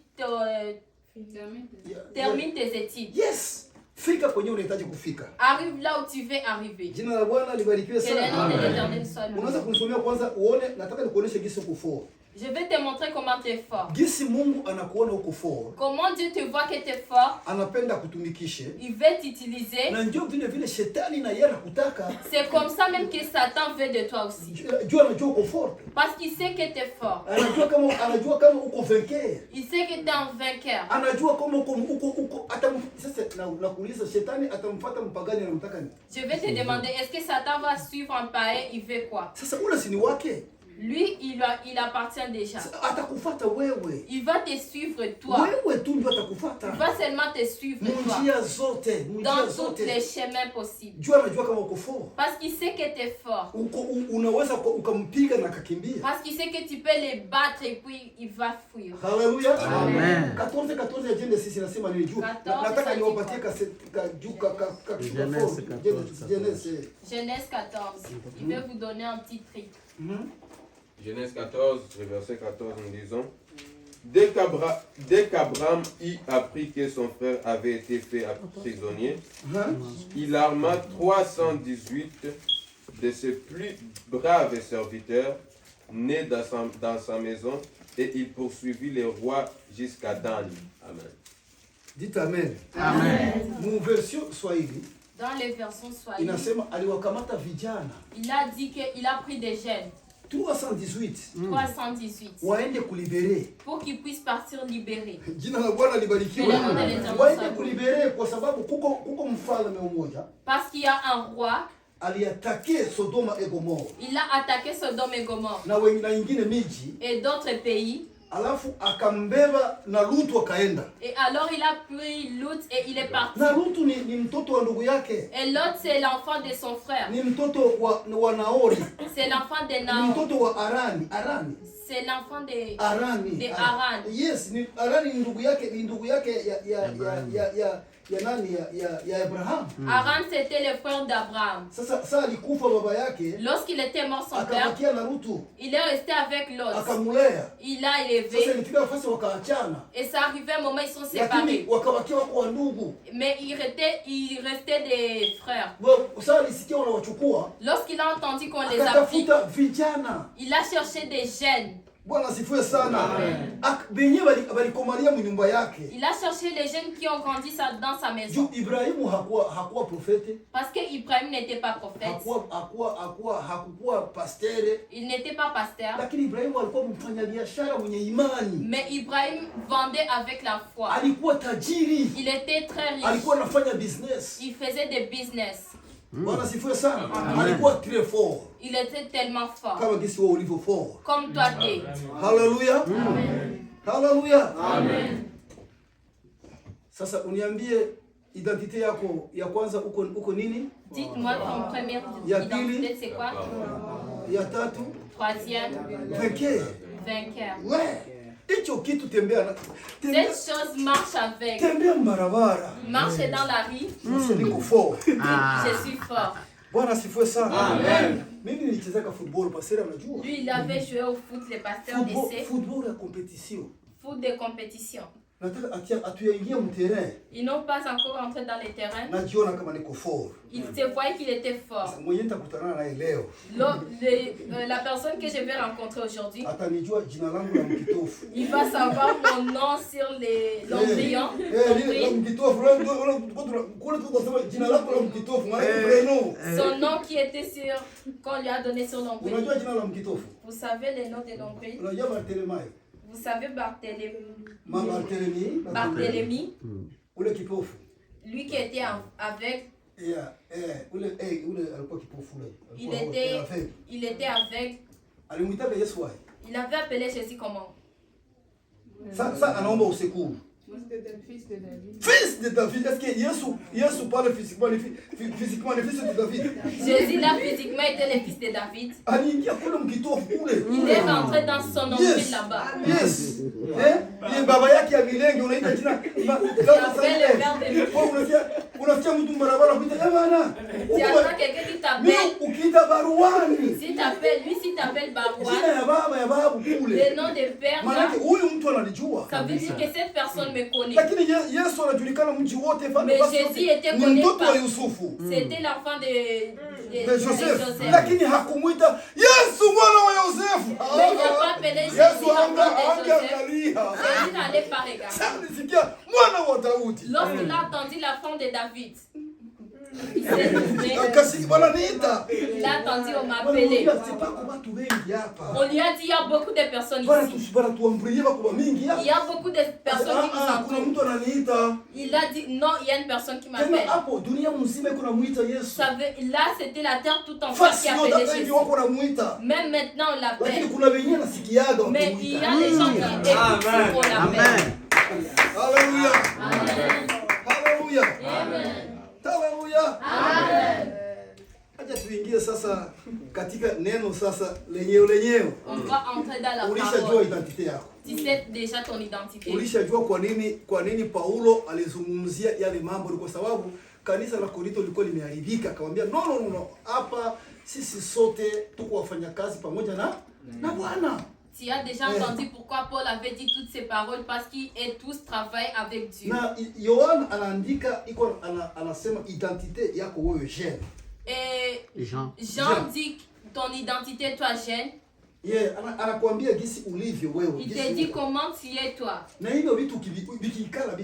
termine tes études. Yes. Fika kwenye unahitaji kufika. Arrive là où tu veux arriver. Jina la Bwana libarikiwe sana. Que le nom de l'Éternel soit loué. Unaweza kunisomea kwanza uone, nataka nikuoneshe gisi uko fort. Je vais te montrer comment tu es fort. Gisi Mungu anakuona uko fort. Comment Dieu te voit que tu es fort. Anapenda kutumikishe. Il veut t'utiliser. Na ndio vile shetani na yeye anakutaka. C'est comme ça même que Satan veut de toi aussi. Jua anajua uko fort. Parce qu'il sait que tu es fort. Anajua kama uko vainqueur. Il sait que tu es un vainqueur. Anajua kama uko sasa na kuuliza shetani atamfuata mpagani anamtaka nini? Je vais te demander, est-ce que Satan va suivre un païen, il veut quoi? Sasa ule si ni wake. Lui, il appartient déjà. Il va te suivre toi. Il va seulement te suivre toi. Dans tous les chemins possibles. Parce qu'il sait que tu es fort. Parce qu'il sait que tu peux les battre et puis il va fuir. Alléluia. Amen. 14 ya Genesis inasema nini juu? Nataka niwapatie Genèse 14. Il veut vous donner un petit truc. Genèse 14, verset 14, nous disons: Dès qu'Abraham y apprit que son frère avait été fait prisonnier, il arma 318 de ses plus braves serviteurs nés dans sa maison, et il poursuivit les rois jusqu'à Dan. Amen. Dites Amen. Amen. Mon version Swahili. Dans les versions Swahili, inasema aliwakamata vijana. Il a dit qu'il a pris des jeunes. 318. Waende kulibere. Pour qu'ils puissent partir libérés. Jina la Bwana libarikiwe. Waende kulibere kwa sababu kuko mfalme mmoja. Parce qu'il y a un roi. Aliattaqué Sodoma et Gomorrhe. Il a attaqué Sodome et Gomorrhe. Na ingine miji. Et d'autres pays. Alafu akambeba na Lutu akaenda. Et alors il a pris Lut et il est parti. Na Lutu ni mtoto wa ndugu yake. Et Lot c'est l'enfant de son frère. Ni mtoto wa Naori. C'est l'enfant de Naori. Ni mtoto wa Arani. C'est l'enfant de Aran. Yes, ni Arani ndugu yake ya Abraham. Aran c'était le frère d'Abraham. Sasa alikufa baba yake. Lorsqu'il était mort son père, akabakia na Lutu. Il est resté avec Lot. Akamulea. Il l'a élevé. Sasa ilifika nafasi wakaachana. Et ça arrivait un moment ils sont séparés. Wakabakia wako ndugu. Mais il restait des frères. Sasa alisikia wanawachukua. Lorsqu'il a entendu qu'on les a pris, vijana. Il a cherché des jeunes. Bwana asifiwe sana. Benye balikomalia mnyumba yake. Il a cherché les jeunes qui ont grandi dans sa maison. Ibrahimu hakuwa prophète. Parce que Ibrahim n'était pas prophète. Hakuwa pasteur. Il n'était pas pasteur. Lakini Ibrahimu alikuwa mfanyabiashara mwenye imani. Mais Ibrahim vendait avec la foi. Alikuwa tajiri. Il était très riche. Alikuwa anafanya business. Il faisait des business. Bwana asifiwe sana. Alikuwa très fort. Il était tellement fort. Kama gisi wewe ulivyo fort. Comme toi t'es. Hallelujah. Amen. Hallelujah. Amen. Sasa uniambie identité yako ya kwanza uko nini? Dites-moi ton première identité c'est quoi? Ya tatu? Troisième. Vainqueur. Ouais. Cette chose marche avec. Marcher dans la rue. Je suis fort. Amen. Lui, il avait joué au foot, les pasteurs d'essai. Football de compétition. Foot de compétition. Ils n'ont pas encore entré dans les terrains. Il se voyait qu'il était fort. La personne que je vais rencontrer aujourd'hui, il va savoir mon nom sur l'embryon. Son nom qui était sur, qu'on lui a donné sur l'embryon. Vous savez le nom de l'embryon? Vous savez Barthélemy, lui qui était avec, il était avec, il avait appelé Jésus comment? Fils de David. Est-ce que Yesu parle physiquement le fils de David? Jésus là physiquement était le fils de David. Il est rentré dans son nombril là-bas. Yes. Baba yake ya milenge unaita jina. Unasikia mtu barabara kuita bana. Si attends quelqu'un qui t'appelle. Ukiita Baruani. Si t'appelle lui, si t'appelle Baruani. Jina ya baba ya babu kule. Le nom de père. Maana huyu mtu analijua. Ça veut dire que cette personne me connaît. Lakini Yesu anajulikana mji wote. Mais Jésus était connu par Yusufu. C'était l'enfant de Joseph. Lakini hakumuita Yesu mwana wa Yosefu. Mais il n'a pas appelé Jésus l'enfant de Joseph. Jésus n'allait pas regarder. Lorsqu'il a entendu la femme de David, Il s'est levé. Il a attendu, on m'a appelé. On lui a dit, il y a beaucoup de personnes ici. Il y a beaucoup de personnes qui nous entourent. Il a dit, non, il y a une personne qui m'appelle. Là, c'était la terre tout entière qui appelait Jésus. Même maintenant, on l'appelle. Mais il y a des gens qui écoutent qu'on l'appelle. Alléluia. Alléluia. Alléluia. Amen. Acha tuingie sasa katika neno sasa lenyewe. On va entrer dans la Ulishajua parole. identite yako. Tu sais déjà ton identité. Ulishajua kwa nini Paulo alizungumzia yale mambo, kwa sababu kanisa la Korinto lilikuwa limeharibika. Akamwambia no, hapa sisi sote tuko wafanyakazi pamoja na Bwana. Tu as déjà entendu pourquoi Paul avait dit toutes ces paroles, parce qu'ils tous travaillent avec Dieu. Na Yohana anaandika anasema identite yako wewe jeune. Et Jean dit ton identité toi jeune. Anakuambia gisi ulivyo wewe. Il te dit comment tu es toi. Na hivyo vitu vikikala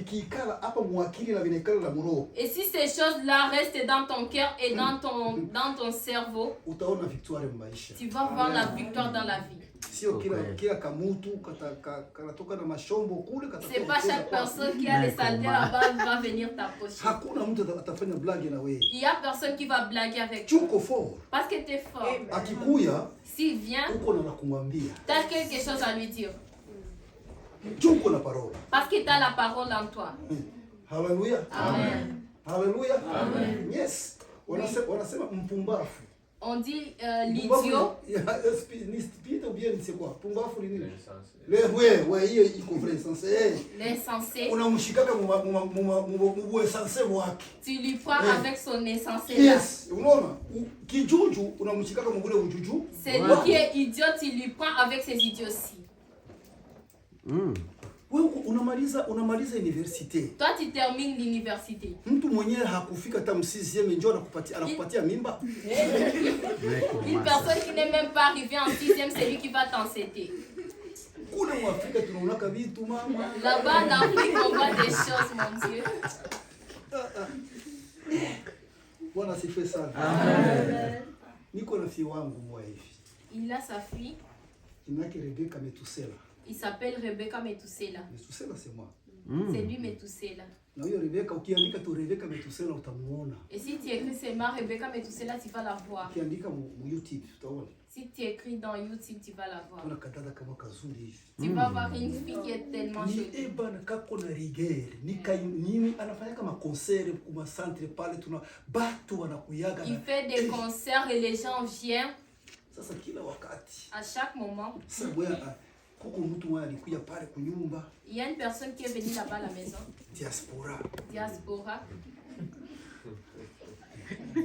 hapa mwakili na vinekala na mroho. Et si ces choses-là restent dans ton cœur et dans ton cerveau, utaona victoire maisha. Tu vas voir la victoire dans la vie. Sio kila kamutu kanatoka na mashombo kule katatoka. C'est pas chaque personne qui a des saletés là-bas va venir t'approcher. Hakuna mtu atafanya blague na wewe. Il y a personne qui va blaguer avec toi. Chuko fort. Parce que tu es fort. Akikuya, s'il vient, uko na kumwambia. Tu as quelque chose à lui dire. Chuko na parole. Parce que tu as la parole en toi. Hallelujah. Amen. Hallelujah. Amen. Yes. Wanasema mpumbafu. On dit l'idiot. C'est quoi? Pumbafu ni nini? Hiyo iko vrai sensé. L'insensé. Unamshikaka mu sensé wake. Tu lui prends avec son insensé. Yes, unaona? Kijuju unamshikaka mu ujuju. C'est lui qui est idiot, tu lui prends avec ses idioties. Wewe unamaliza university. Toi tu termines l'université. Mtu mwenyewe hakufika hata 6e njoo anakupatia mimba. Une personne qui n'est même pas arrivée en 6e, c'est lui qui va t'enceinter. Kule mu Afrika tunaonaka vitu mama. Là-bas en Afrique on voit des choses, mon Dieu. Bwana sifiwe sana. Amen. Niko na fille wangu mwa hivi. Il a sa fille. Inake Rebecca Metusela. Il s'appelle Rebecca Metusela. Metusela c'est moi. C'est lui Metusela. Na hiyo Rebecca ukiandika tu Rebecca Metusela utamuona. Et si tu écris seulement Rebecca Metusela, tu vas la voir. Ukiandika mu YouTube utaona. Si tu écris dans YouTube, tu vas la voir. Kuna kadada kama kazuri hivi. Tu vas voir une fille qui est tellement jolie. Ni bana kako na rigere. Nini anafanya kama concert kuma centre pale tuna batu wanakuyaga. Il fait des concerts et les gens viennent. Sasa kila wakati. À chaque moment. Kuko mtu mwana alikuja pale kunyumba. Il y a une personne qui est venue là-bas à la maison. Diaspora.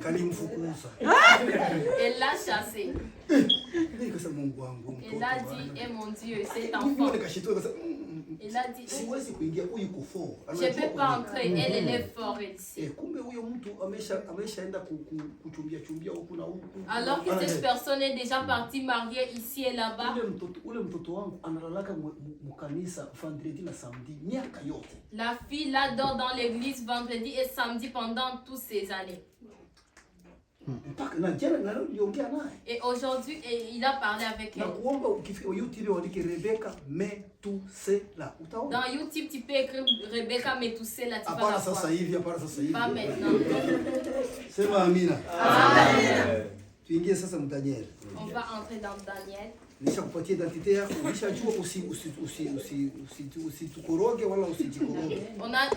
Kalimfukuza. Elle l'a chassé. Nikasema Mungu wangu mtoto. Elle a dit, eh mon Dieu, cet enfant. Elle a dit, siwezi kuingia huyu kufo. Je ne peux pas entrer, elle est fort ici. Kumbe huyo mtu ameshaenda kuchumbia huku na huku. Alors que cette personne est déjà partie mariée ici et là-bas. Ule mtoto wangu analalaka mkanisa vendredi na samedi miaka yote. La fille là dort dans l'église vendredi et samedi pendant toutes ces années. Et aujourd'hui, il a parlé avec elle. Dans YouTube, tu peux écrire Rebecca Metusela, tu vas la voir. Pas maintenant. On va entrer dans Daniel.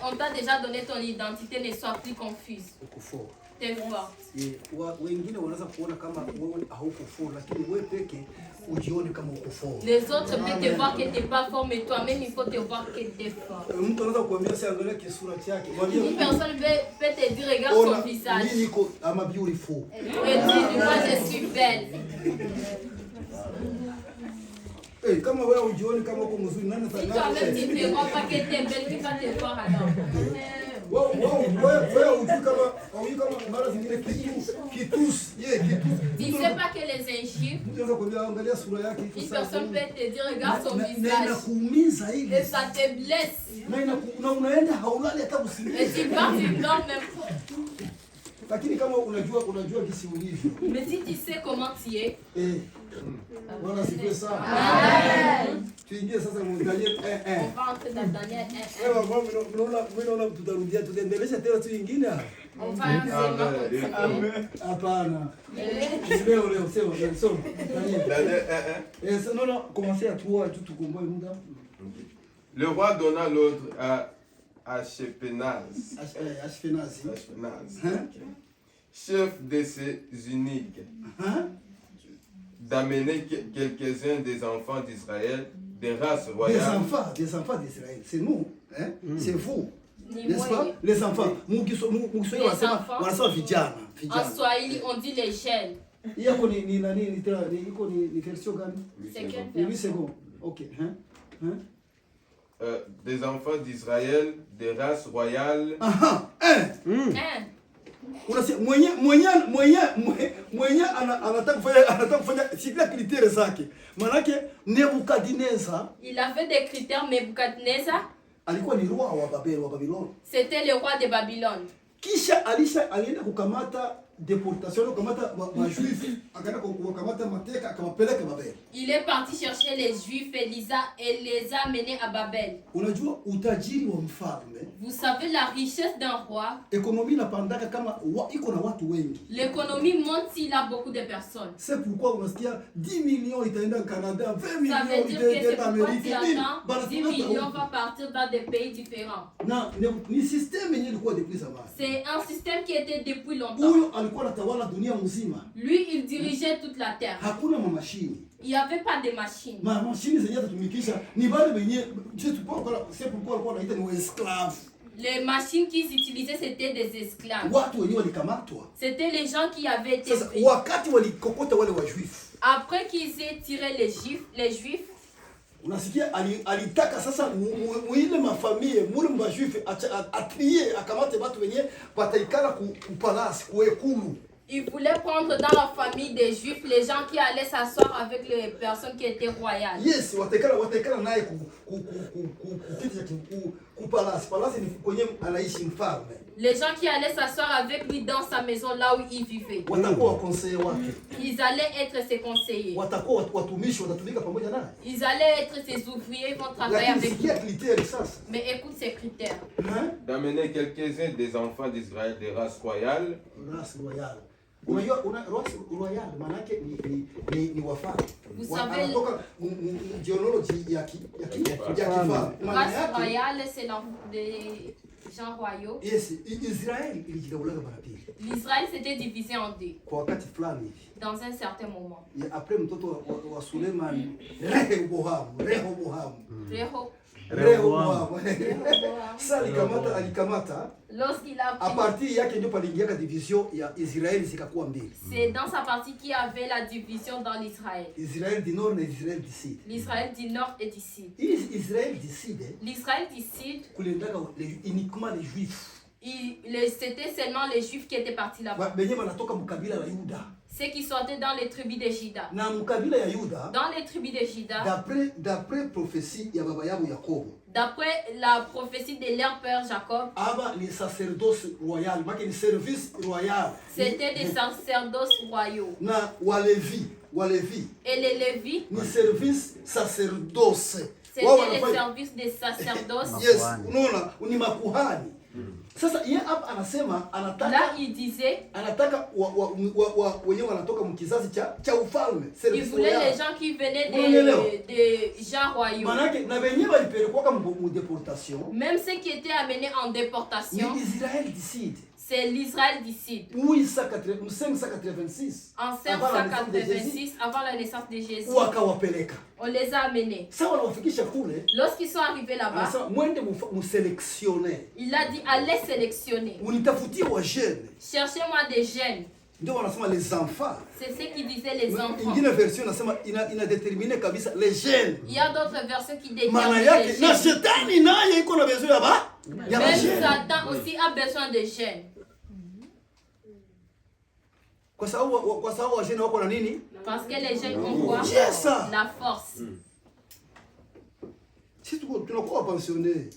On t'a déjà donné ton identité, ne sois plus confuse. T'es fort. Les autres peuvent te voir que tu n'es pas fort, mais toi-même il faut te voir que tu es fort. Une personne peut te dire regarde son visage. Et dis moi je suis belle. Si toi-même tu ne te vois pas que tu es belle, tu vas te voir alors. Tu ne sais pas que les injures, une personne peut te dire regarde son visage et ça te blesse. Et tu pars, tu dors même pas. Lakini kama unajua kisi ulivyo. Mais si tu sais comment tu es. Voilà, c'est ça. Amen. Tuingie sasa mu Daniel 1:1. On va entrer dans Daniel 1:1. Wewe mnaona tutarudia tutaendelesha tena tu nyingine. On va enseigner. Hapana. Leo sema soma. Daniel 1:1. Non, commencez à 3 tout combo muda. Le roi donna l'ordre à Ashpenaz, chef de ses eunuques, d'amener quelques-uns des enfants d'Israël, des races royales. Des enfants d'Israël, c'est nous, hein? C'est vous, n'est-ce pas? Les enfants. En Swahili, on dit les jeunes. C'est quelle version? Ok. Des enfants d'Israël, des races royales. Mwenye anataka kufanya sikila critère zake. Manake Nebukadnezar, il avait des critères. Nebukadnezar alikuwa ni roi wa Babylone. C'était le roi de Babylone. Kisha alienda kukamata déportation, kukamata majuif, akaenda kukamata mateka akawapeleka Babel. Il est parti chercher les juifs et les a menés à Babel. Unajua utajiri wa mfalme. Vous savez la richesse d'un roi. Économie inapandaka kama iko na watu wengi. L'économie monte s'il a beaucoup de personnes. C'est pourquoi unasikia 10 millions itaenda au Canada, 20 millions itaenda en Amérique. 10 millions va partir dans des pays différents. Non, ni système yenyewe ilikuwa depuis zamani. C'est un système qui était depuis longtemps. Lui, il dirigeait toute la terre. Il n'y avait pas de machines. Les machines qu'ils utilisaient, c'était des esclaves. C'était les gens qui avaient été pris. Après qu'ils aient tiré les juifs, unasikia alitaka sasa muile mafamilie muri mbajuife atrie akamate watu wenye bataikala ku palace ku ekulu. Il voulait prendre dans la famille des juifs les gens qui allaient s'asseoir avec les personnes qui étaient royales. Yes, wataikala naye ku palace. Palace ni kwenye anaishi mfalme. Les gens qui allaient s'asseoir avec lui dans sa maison là où il vivait. Ils allaient être ses conseillers. Ils allaient être ses ouvriers, ils vont travailler avec lui. Mais écoute ces critères. D'amener quelques-uns des enfants d'Israël des races royales. Vous savez, race royale, c'est des gens royaux. L'Israël s'était divisé en deux. Dans un certain moment. Lorsqu'il a c'est dans sa partie qu'il y avait la division dans l'Israël. Israël du nord et Israël du sud. L'Israël du nord et du sud. Israël du sud. L'Israël du sud. Uniquement les juifs. C'était seulement les juifs qui étaient partis là-bas. Ceux qui sortaient dans les tribus de Juda. Dans les tribus de Juda. D'après prophétie ya baba yabo Yakobo. D'après la prophétie de leur père Jacob. Les sacerdoces royaux, le service royal. C'était des sacerdoces royaux. Na Walevi. Et les Lévites. Le service sacerdoce. C'était les services des sacerdoces. Yes, unaona, ni makuhani. Sasa yeye hapa anasema anataka là il disait anataka wenyewe wanatoka mkizazi cha ufalme. Il voulait les gens qui venaient des gens royaux. Manake na wenyewe walipelekwa kama déportation. Même ceux qui étaient amenés en déportation. Ni Israël du Sud. C'est l'Israël du Sud. Oui, 586. En 586 avant la naissance de Jésus. On les a amenés. Lorsqu'ils sont arrivés là-bas, il a dit allez sélectionner. Cherchez-moi des jeunes. Les enfants. C'est ce qui disait les enfants. Une version il a déterminé kabisa les jeunes. Il y a d'autres versions qui déterminent les jeunes. Même Satan aussi a besoin de jeunes. Parce que les jeunes ont quoi? La force. Si tu n'as pas pensionné.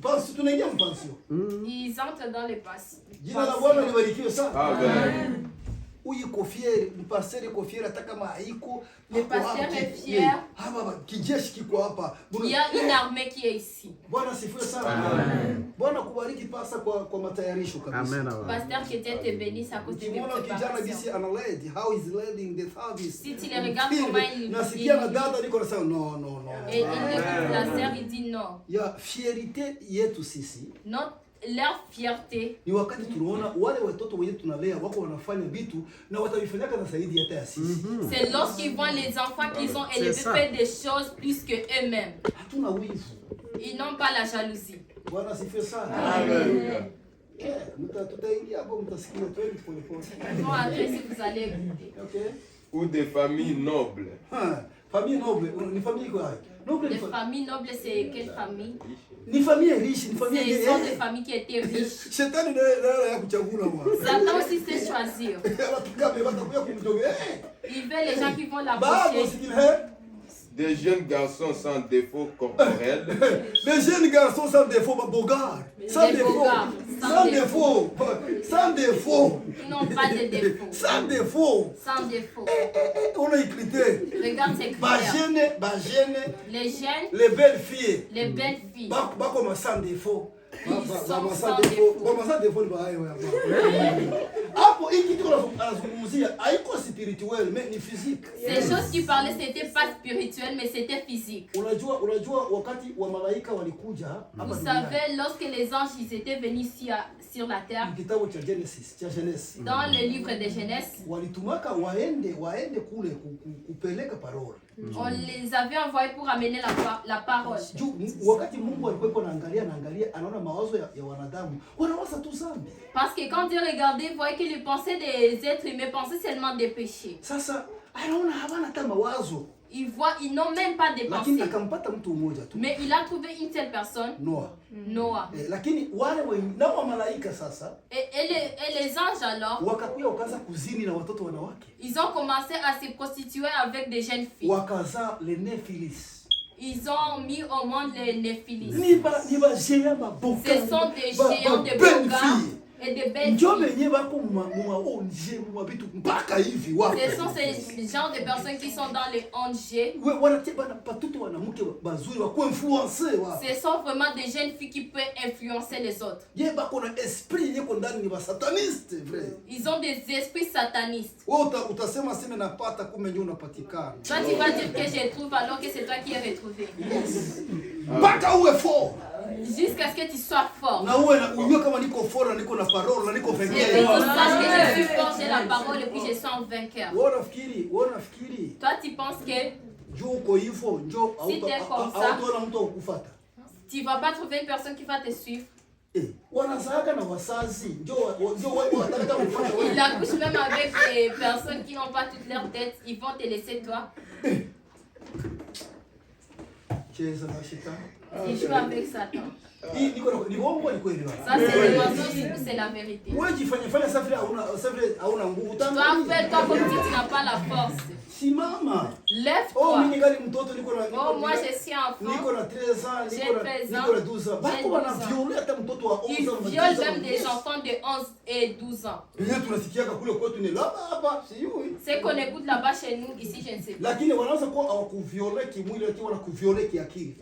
Pension, tunaingia pension. Ils entrent dans les passions. Jina la Bwana libarikiwe sana. Amen. Uyi kofieri, mpaseri kofieri hata kama haiko. Le pasteur est fier. Hapa kijeshi kiko hapa. Il y a une armée qui est ici. Bwana sifiwe sana. Bwana kubariki pasa kwa matayarisho kabisa. Amen. Pasteur qui était béni à cause de Kijana gisi analedi, how is leading the service. Si tu les regardes comment il nasikia na dada niko nasema no. Et il écoute la sœur, il dit non. Ya fierite yetu sisi. Leur fierté. Ni wakati tunaona wale watoto wenyewe tunalea wako wanafanya vitu na watavifanyaka na zaidi hata ya sisi. C'est lorsqu'ils voient les enfants qu'ils ont élevés faire des choses plus que eux-mêmes. Hatuna wivu. Ils n'ont pas la jalousie. Bwana sifiwe sana. Amen. Tutaingia hapo mtasikia twende pole pole. Bon, après si vous allez écouter. Okay. Ou des familles nobles. Famille noble, ni famille quoi? Noble. Les familles nobles, c'est quelle famille? Ni famille riche, ni famille. Ce sont des familles qui étaient riches. Shetani ndio ya kuchagula moi. Satan aussi sait choisir. Il veut les gens qui vont l'approcher. Des jeunes garçons sans défaut corporel. Des jeunes garçons sans défaut, bogard. Sans défaut. Sans défaut. Sans défaut. Ils n'ont pas de défaut. Sans défaut. Sans défaut. On a écrit. Regarde ces critères. Les jeunes. Les belles filles. Les belles filles. Bah comme sans défaut. Sans défaut. Hapo hiki kitu anazungumzia haiko spirituel mais ni physique. Ces choses qui parlaient c'était pas spirituel mais c'était physique. Unajua wakati wa malaika walikuja hapa. Vous savez lorsque les anges ils étaient venus ici sur la terre. Kitabu cha Genèse. Dans le livre de Genèse. Walitumaka waende kule kupeleka parole. On les avait envoyés pour amener la parole. Wakati Mungu alikuwa anaangalia anaona mawazo ya wanadamu. Wanawaza tu zambi. Parce que quand Dieu regardait, il voyait que les pensées des êtres humains pensaient seulement des péchés. Sasa anaona hawana hata mawazo. Ils n'ont même pas de pensées. Lakini akampata mtu mmoja tu. Mais il a trouvé une seule personne. Noah. Lakini wale wa malaika sasa. Et les anges alors. Wakakuja wakaanza kuzini na watoto wanawake. Ils ont commencé à se prostituer avec des jeunes filles. Wakaza les Néphilis. Ils ont mis au monde les Néphilis. Ce sont des géants de Boga et de belles filles. Ce sont ces genres de personnes qui sont dans les ONG. Ce sont vraiment des jeunes filles qui peuvent influencer les autres. Ils ont des esprits satanistes. Toi tu vas dire que je trouve alors que c'est toi qui es retrouvé. Jusqu'à ce que tu sois fort. Et que je suis fort, j'ai la parole et puis je suis un vainqueur. Toi tu penses que si tu es comme ça, tu ne vas pas trouver une personne qui va te suivre. Il accouche même avec des personnes qui n'ont pas toute leur tête. Ils vont te laisser toi. Il joue avec Satan. Ça c'est le mensonge, c'est la vérité. Toi fais-toi comme si tu n'as pas la force. Lève-toi. Oh, moi je suis enfant. J'ai 13 ans. Ils violent même des enfants de 11 et 12 ans. C'est qu'on écoute là-bas chez nous, ici je ne sais pas.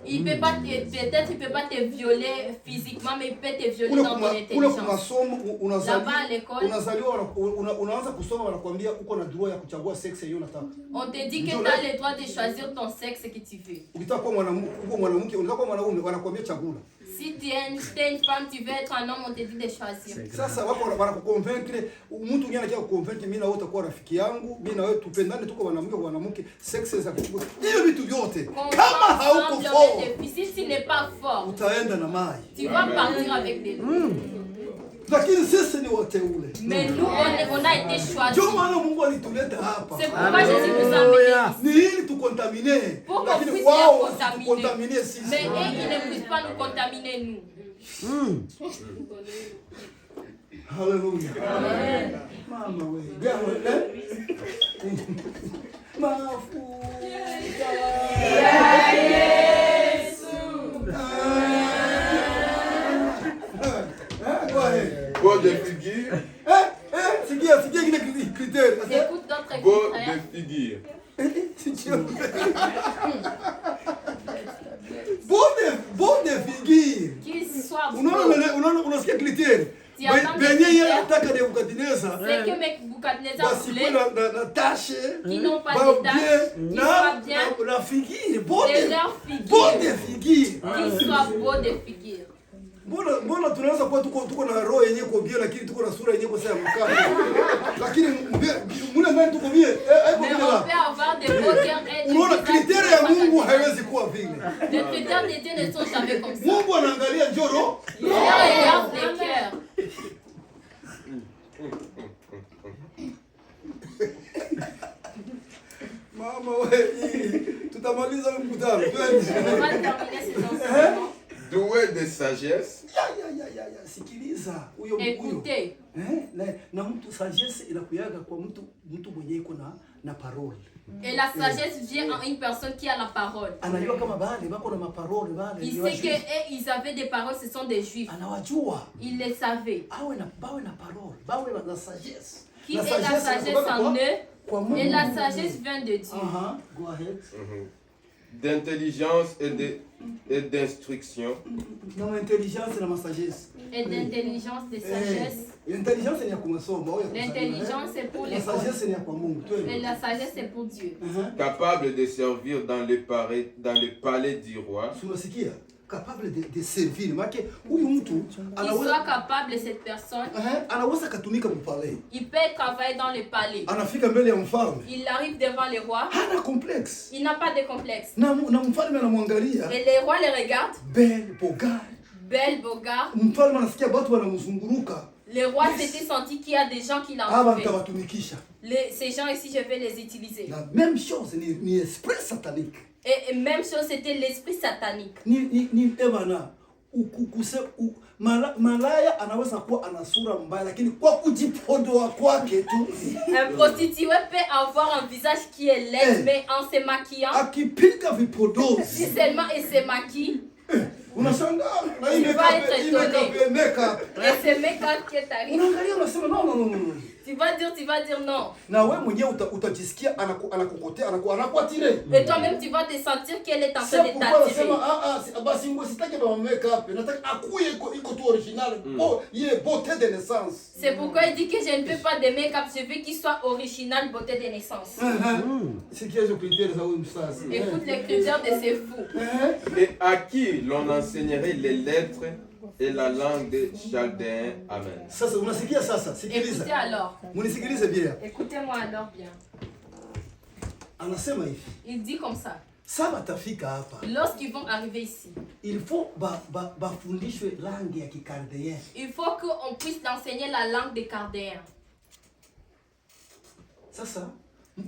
Il peut pas peut-être il peut pas te violer physiquement, mais il peut te violer dans ton intelligence. Là-bas à l'école, on te dit que tu as le droit de choisir ton sexe que tu veux. Si tu es une femme, tu veux être un homme, on te dit de choisir. Sasa wako convaincre mtu mwingine anakia convaincre mimi na wewe utakuwa rafiki yangu, mimi na wewe tupendane, tuko wanawake sexe za kuchukua. Hiyo vitu vyote. Kama hauko fort, si tu n'es pas fort, utaenda na mai. Tu vas partir avec des loups. Lakini sisi ni wateule. Mais nous on a été choisis. Ndio maana Mungu alituleta hapa. C'est pourquoi Jésus nous a mis. Ni ili tukontamine. Lakini wao contaminer sisi. Mais ils ne puissent pas nous contaminer nous. Hallelujah. Amen. Mama we. Gawe. Mafuta. Ya Yesu. Beau de figure. C'est qui les critères? Écoute d'autres Beau critères. de figure. Beau de figure. Qu'il soit beau. Unasikia critères? Tu entends des Benye yeye critères? anataka Nebukadneza. C'est que Nebukadnezar Basikuwe voulait na tache. qu'ils n'ont pas Ba de tache, bien qu'ils soient bien, la figure. et leur Beau de figure, figure. qu'ils soient beaux de figure. Mbona tunaweza kuwa tuko na roho yenyewe kwa bio lakini tuko na sura yenyewe kwa sasa mkali. Lakini mule ndani tuko bie. Mais on peut avoir des beaux cœurs et Unaona des kriteria ya Mungu haiwezi kuwa vile. Les critères de Dieu ne sont jamais comme ça. Mungu anaangalia njoro. Dieu regarde les cœurs. Mama wewe, tutamaliza mkutano. On va terminer ces enseignements. Doué de sagesse. Sikiliza huyo. Écoutez. Na mtu sagesse inakuyaga kwa mtu mwenye iko na parole. Et la sagesse vient en une personne qui a la parole. Anajua kama bale bako na maparole bale. Il sait que ils avaient des paroles, ce sont des juifs. Anawajua. Il les savait. Bawe na parole, bawe na sagesse. Qui est la sagesse en eux? Et la sagesse vient de Dieu. Go ahead. D'intelligence et d'instruction. Non, intelligence et la sagesse. Et d'intelligence, de sagesse. L'intelligence c'est pour masomo. L'intelligence c'est pour les la sagesse c'est pour Mungu. Et la sagesse c'est pour Dieu. Capable de servir dans le palais du roi. Unasikia? Capable de servir. Maana huyu mtu il soit capable, cette personne. Anaweza katumika mpale. Il peut travailler dans le palais. Anafika mbele ya mfalme. Il arrive devant le roi. Hana complexe. Il n'a pas de complexe. Na mfalme anamwangalia. Et le roi le regarde. Belle bogart. Belle bogart. Mfalme anasikia watu wanamzunguruka. Le roi s'était senti qu'il y a des gens qui l'entouraient. Ces gens ici, je vais les utiliser. La même chose, ni esprit satanique. Et même chose, c'était l'esprit satanique. Ni Evana. Malaya anaweza kuwa ana sura mbaya lakini kwa kujipodoa kwake tu. Un prostitué peut avoir un visage qui est laid mais en se maquillant. Akipiga vipodozi. Si seulement il se maquille. Unashangaa na il va être étonné. Make-up. Et c'est make-up qui est arrivé. Unaangalia unasema non. Tu vas dire non. Na wewe mwenyewe utajisikia anakukotea anakuatire. Et toi-même tu vas te sentir qu'elle est en train de t'attirer. Basi ngo sitaki ba make-up. Nataka akuye iko tu original. Il est beauté de naissance. C'est pourquoi il dit que je ne veux pas de make-up, je veux qu'il soit original, beauté de naissance. C'est qui est le critère ça ou ça? Écoute les critères de ces fous. Et à qui l'on enseignerait les lettres et la langue des Chaldéens. Amen. Sasa unasikia sasa? Sikiliza. Écoutez alors. Munisikilize bien. Écoutez-moi alors bien. Anasema hivi. Il dit comme ça. Sasa tafika hapa. Lorsqu'ils vont arriver ici. Il faut bafundishwe langue ya Kikaldéen. Il faut qu'on puisse enseigner la langue des Chaldéens. Sasa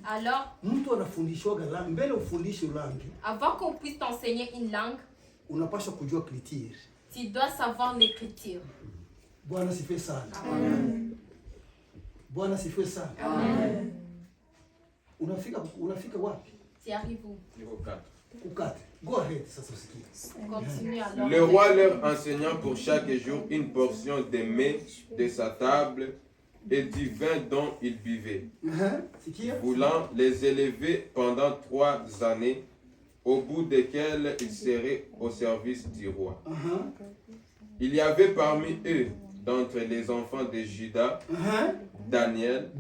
alors mtu anafundishwaga langue mbele ufundishe langue. Avant qu'on puisse t'enseigner une langue, unapaswa kujua critère. Tu dois savoir l'écriture. Bwana sifiwe sana. Amen. Bwana sifiwe sana. Amen. Unafika wapi? Tu arrives où? Niveau 4. Go ahead, sasa usikie. Continue alors. Le roi leur enseignant pour chaque jour une portion des mets de sa table et du vin dont ils buvaient, voulant les élever pendant 3 années, au bout desquelles ils seraient au service du roi. Il y avait parmi eux, d'entre les enfants de Juda, Daniel,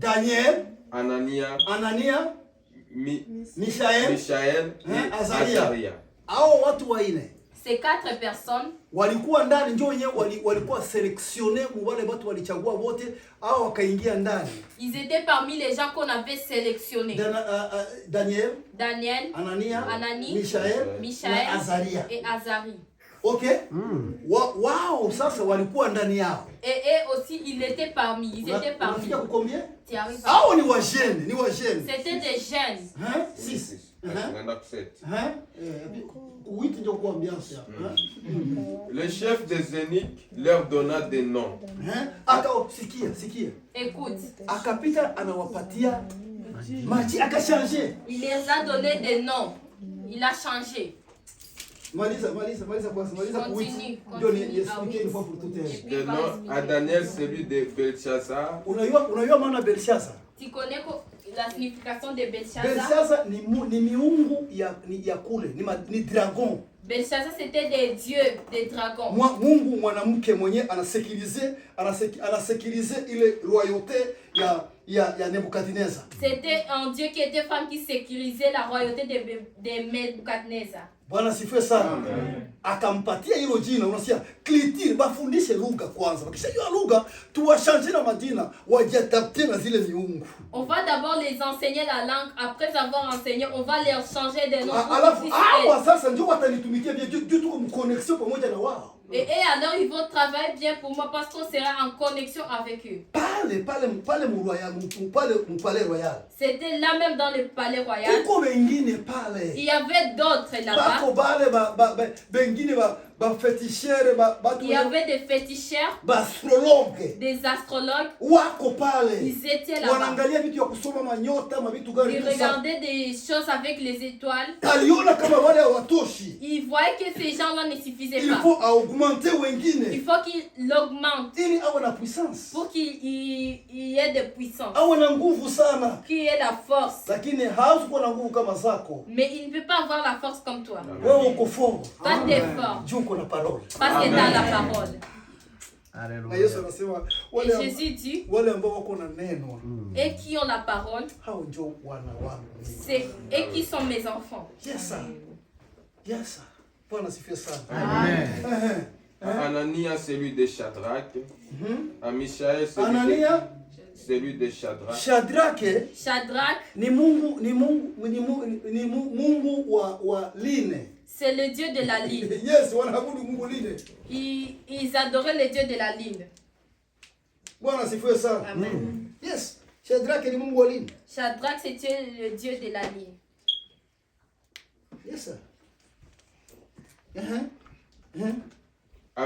Anania, Mishaël et Azaria. Ces 4 personnes walikuwa ndani ndio wenyewe walikuwa sélectionnés wale watu walichagua wote au wakaingia ndani. Ils étaient parmi les gens qu'on avait sélectionnés. Daniel, Anania, Mishaël et Azaria. OK? Wow, sasa walikuwa ndani yao. Et eux aussi ils étaient parmi, ils étaient parmi. Unafika combien? Tu arrives. Ah, ni wajeunes, C'était des jeunes. 6. Le chef des eunuques leur donna des noms. Écoute. Il les a donné des noms. Il a changé. Continue. Le nom à Daniel, celui de Belshazzar. Tu connais la signification de Belshazzar? Belshazzar ni miungu ya kule, ni dragon. Belshazzar c'était des dieux, des dragons. Mungu mwanamke mwenye anasekilize ile royauté ya Nebukadnezar. C'était un dieu qui était femme qui sécurisait la royauté de Nebukadnezar. Bwana sifiwe sana. Akampatia hilo jina, unasikia klitiri, bafundishe lugha kwanza. Wakishajua lugha, tuwashanje na majina, wajiadapte na zile miungu. On va d'abord les enseigner la langue, après avoir enseigné, on va leur changer des noms. Alafu sasa ndio watanitumikia bien, ndio tuko mconnexion pamoja na wao. Et alors ils vont travailler bien pour moi parce qu'on sera en connexion avec eux. C'était là même dans le palais royal. Il y avait d'autres là-bas. Il y avait des féticheurs, des astrologues. Ils étaient là-bas. Ils regardaient des choses avec les étoiles. Ils voyaient que ces gens-là ne suffisaient pas. Il faut qu'il l'augmente pour qu'il y ait de puissance, qu'il y ait la force. Mais il ne peut pas avoir la force comme toi. Toi, tu es fort. Parce que tu as la parole. Et Jésus dit, et qui ont la parole, c'est et qui sont mes enfants. Amen. Anania, celui de Shadrach. Mishaël, celui de Shadrach. Shadrach, ni mungu wa line. C'est le dieu de la ligne. Yes, wanaabudu Mungu line. Ils adoraient le dieu de la ligne. Bwana sifiwe sana. Amen. Yes, Shadrach ni mungu wa line. Shadrach c'était le dieu de la ligne. Yes sir.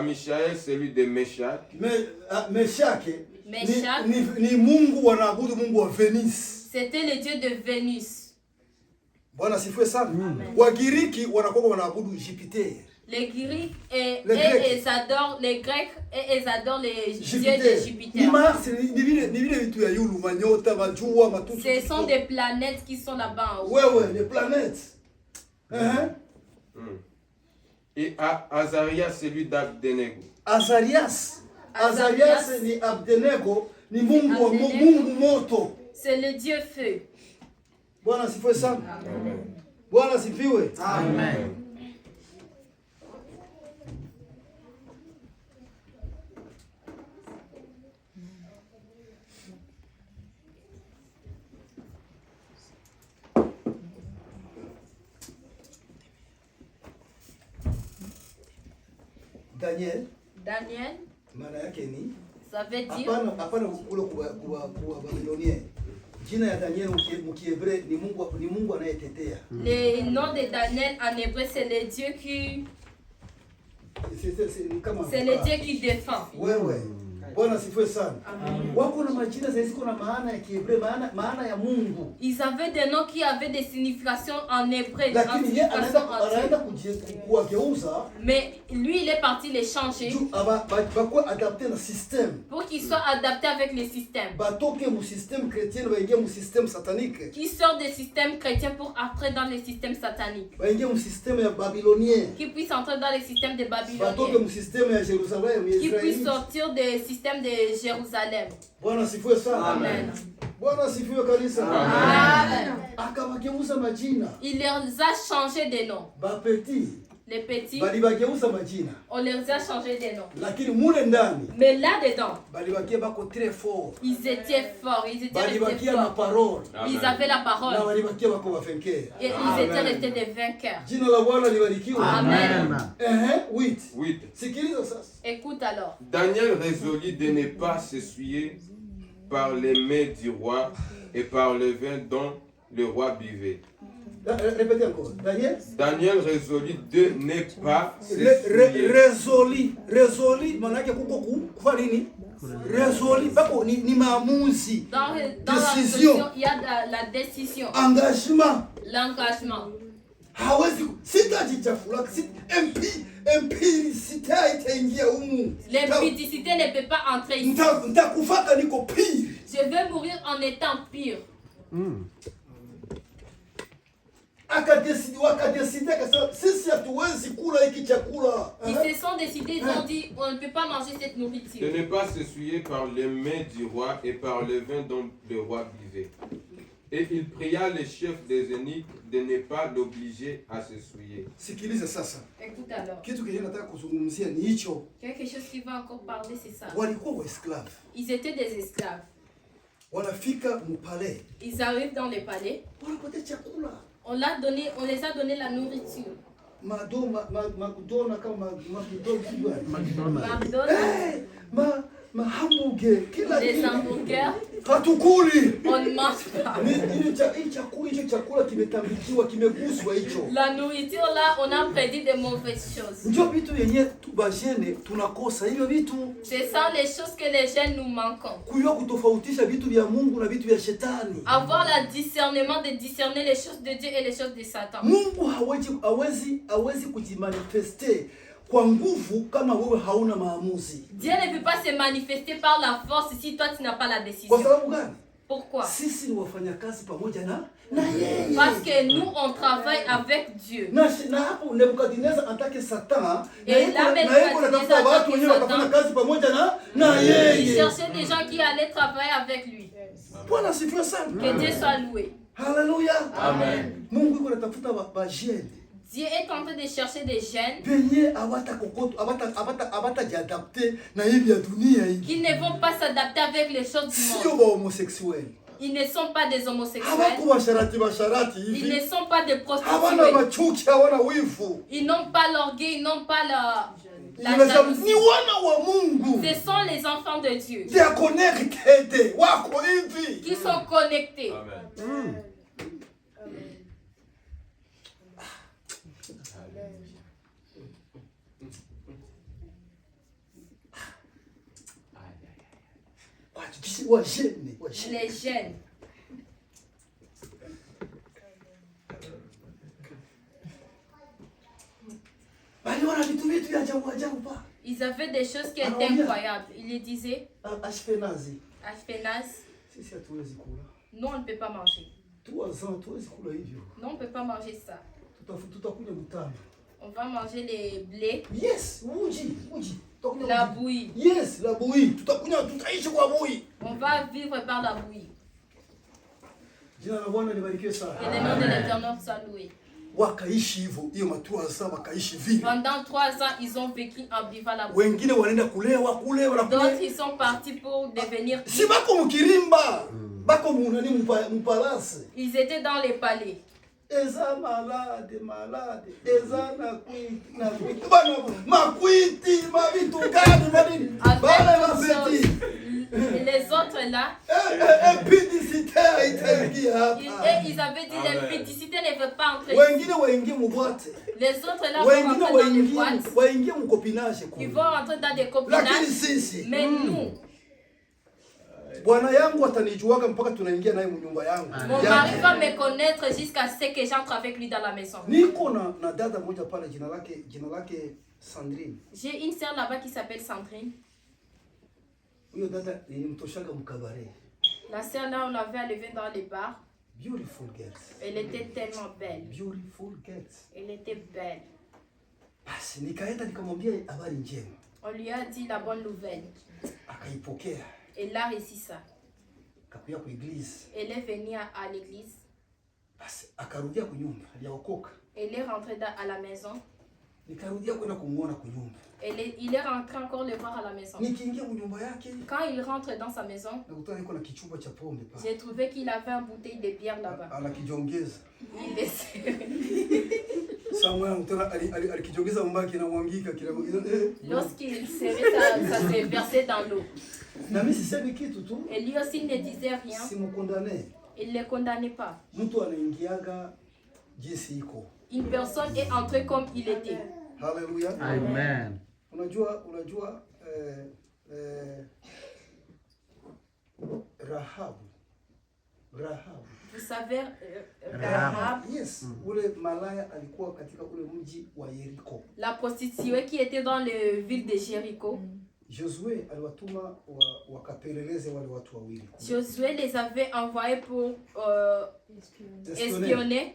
Mishaël, celui de Meshach. Meshach ni mungu wanaabudu Mungu wa Venus. C'était le dieu de Vénus. Bwana sifiwe sana. Wagiriki wanakuwa wanaabudu Jupiter. Les Grecs et ils adorent les Grecs et ils adorent les dieux de Jupiter. Ce sont des planètes qui sont là-bas en haut. Ouais, les planètes. Et Azarias, celui d'Abdenego. Azarias ni Abdenego, ni Mungu moto. C'est le dieu feu. Bwana sifiwe sana. Amen. Bwana sifiwe. Amen. Daniel. Maana yake ni? Ça veut dire hapana kule kwa Babilonien. Jina ya Daniel mkiebre ni Mungu anayetetea. Le nom de Daniel en hébreu c'est le Dieu qui c'est le Dieu qui défend. Wewe. Bwana sifiwe sana. Wako na majina zisiko na maana ya Kiebrania, maana ya Mungu. Ils avaient des noms qui avaient des significations en hébreu. Lakini yeye anaenda kuwageuza. Mais lui il est parti les changer. Bakwa adapter na système. Pour qu'il soit adapté avec le système. Batoke mu système chrétien baingie mu système satanique. Qui sort des systèmes chrétiens pour entrer dans le système satanique. Baingie mu système ya babylonien. Qui puisse entrer dans le système de Babylone. Batoke mu système ya Jérusalem, Qui puisse sortir des système de Jérusalem. Bwana sifiwe sana. Amen. Bwana sifiwe kanisa. Amen. Akabageuza majina. Il leur a changé des noms. Ba petit. Les petits. Balibageuza majina. On leur a changé des noms. Lakini mule ndani. Mais là dedans. Balibakia bako très fort. Ils étaient forts, ils étaient restés forts. Na parole. Ils avaient la parole. Na balibakia bako vainqueurs. Et ils étaient restés des vainqueurs. Jina la Bwana libarikiwe. Amen. 8. Sikiliza sasa. Écoute alors. Daniel résolut de ne pas s'essuyer par les mains du roi et par le vin dont le roi buvait. Répétez encore. Daniel résolut de ne pas s'essuyer. Résolu manake kuko kufanya nini? Résolu bako ni maamuzi. Dans décision, il y a la décision. Engagement. L'engagement. hawezi sitajichafula impudicité itaingia humu. L'impudicité ne peut pas entrer ici. Nitakufaka niko pire. Je vais mourir en étant pire. Wakadeside kasema sisi hatuwezi kula hiki chakula. Ils se sont décidés, ils ont dit on ne peut pas manger cette nourriture. De ne pas s'essuyer par les mains du roi et par le vin dont le roi buvait. Et il pria les chefs des eunuques de ne pas l'obliger à s'essuyer. Sikiliza sasa. Écoute alors. Kitu kile nataka kuzungumzia ni hicho. Quelque chose qui va encore parler, c'est ça. Walikuwa waesclaves. Ils étaient des esclaves. Wanafika mpale. Ils arrivent dans les palais. Wanapata chakula. On les a donné la nourriture. McDonald's kama Des hamburgers. Hatukuli. On ne mange pas. Chakula kimetambikiwa kimeguswa hicho. La nourriture là, on a prédit de mauvaises choses. Ndio vitu yenye tubajene tunakosa hivyo vitu. Ce sont les choses que les jeunes nous manquent. Kujua kutofautisha vitu vya Mungu na vitu vya shetani. Avoir le discernement de discerner les choses de Dieu et les choses de Satan. Mungu hawezi kujimanifeste kwa nguvu kama wewe hauna maamuzi. Dieu ne peut pas se manifester par la force si toi tu n'as pas la décision. Kwa sababu gani? Pourquoi? Sisi ni wafanyakazi pamoja na yeye. Parce que nous on travaille avec Dieu. Na hapo Nebukadnezar atake Satan na yeye anatafuta watu wenyewe wakafanya kazi pamoja na yeye. Il cherchait des gens qui allaient travailler avec lui. Bwana sifiwe sana. Que Dieu soit loué. Hallelujah. Amen. Mungu yuko anatafuta bajeni. Dieu est en train de chercher des jeunes qui ne vont pas s'adapter avec les choses du monde. Ils ne sont pas des homosexuels. Ils ne sont pas des prostituées. Ils n'ont pas l'orgueil, ils n'ont pas la jalousie. Ce sont les enfants de Dieu qui sont connectés. Amen. Les jeunes. Ils avaient des choses qui étaient incroyables. Ils les disaient. Ashpenaz. Non, on ne peut pas manger. Non, on ne peut pas manger ça. On va manger les blés. Yes, la bouillie. Yes, la bouillie. On va vivre par la bouillie. Que le nom de l'Éternel soit loué. Pendant 3 ans, ils ont vécu en vivant la bouillie. D'autres, ils sont partis pour devenir. Ils étaient dans les palais. Eza malade. Eza makwiti, mavitu gani madini. Et les autres là, ils avaient dit l'impudicité ne veut pas entrer. Les autres là vont rentrer dans les boîtes. Ils vont rentrer dans des copinages. Mais nous, Bwana yangu atanijuaga mpaka tunaingia naye mnyumba yangu. Mon mari va me connaître jusqu'à ce que j'entre avec lui dans la maison. Niko na dada moja pale jina lake Sandrine. J'ai une sœur là-bas qui s'appelle Sandrine. Huyo dada nilimtoshaga mkabare. La sœur là on l'avait enlevée dans les bars. Beautiful girl. Elle était tellement belle. Beautiful girl. Elle était belle. Basi nikaenda nikamwambia habari njema. On lui a dit la bonne nouvelle. Akaipokea. Elle a réussi ça. Kakuya kwa église. Elle est venue à l'église. Basi akarudia kunyumba, aliaokoka. Elle est rentrée à la maison. Nikarudia kwenda kumuona kunyumba. Il est rentré encore le voir à la maison. Nikiingia kunyumba yake. Quand il rentre dans sa maison, nakutana yuko na kichupa cha pombe pale. J'ai trouvé qu'il avait une bouteille de bière là-bas. Anakijongeza. Il laisse. Lorsqu'il serrait, ça s'est versé dans l'eau. Et lui aussi ne disait rien. Il ne le condamnait pas. Une personne est entrée comme il était. Alléluia. Amen. Unajua Rahabu Rahab. Vous savez, Rahab, Yes, ule malaya alikuwa katika ule mji wa Yeriko. La prostituée qui était dans la ville de Jéricho. Josué aliwatuma wakapeleleze wale watu wawili. Josué les avait envoyés pour espionner.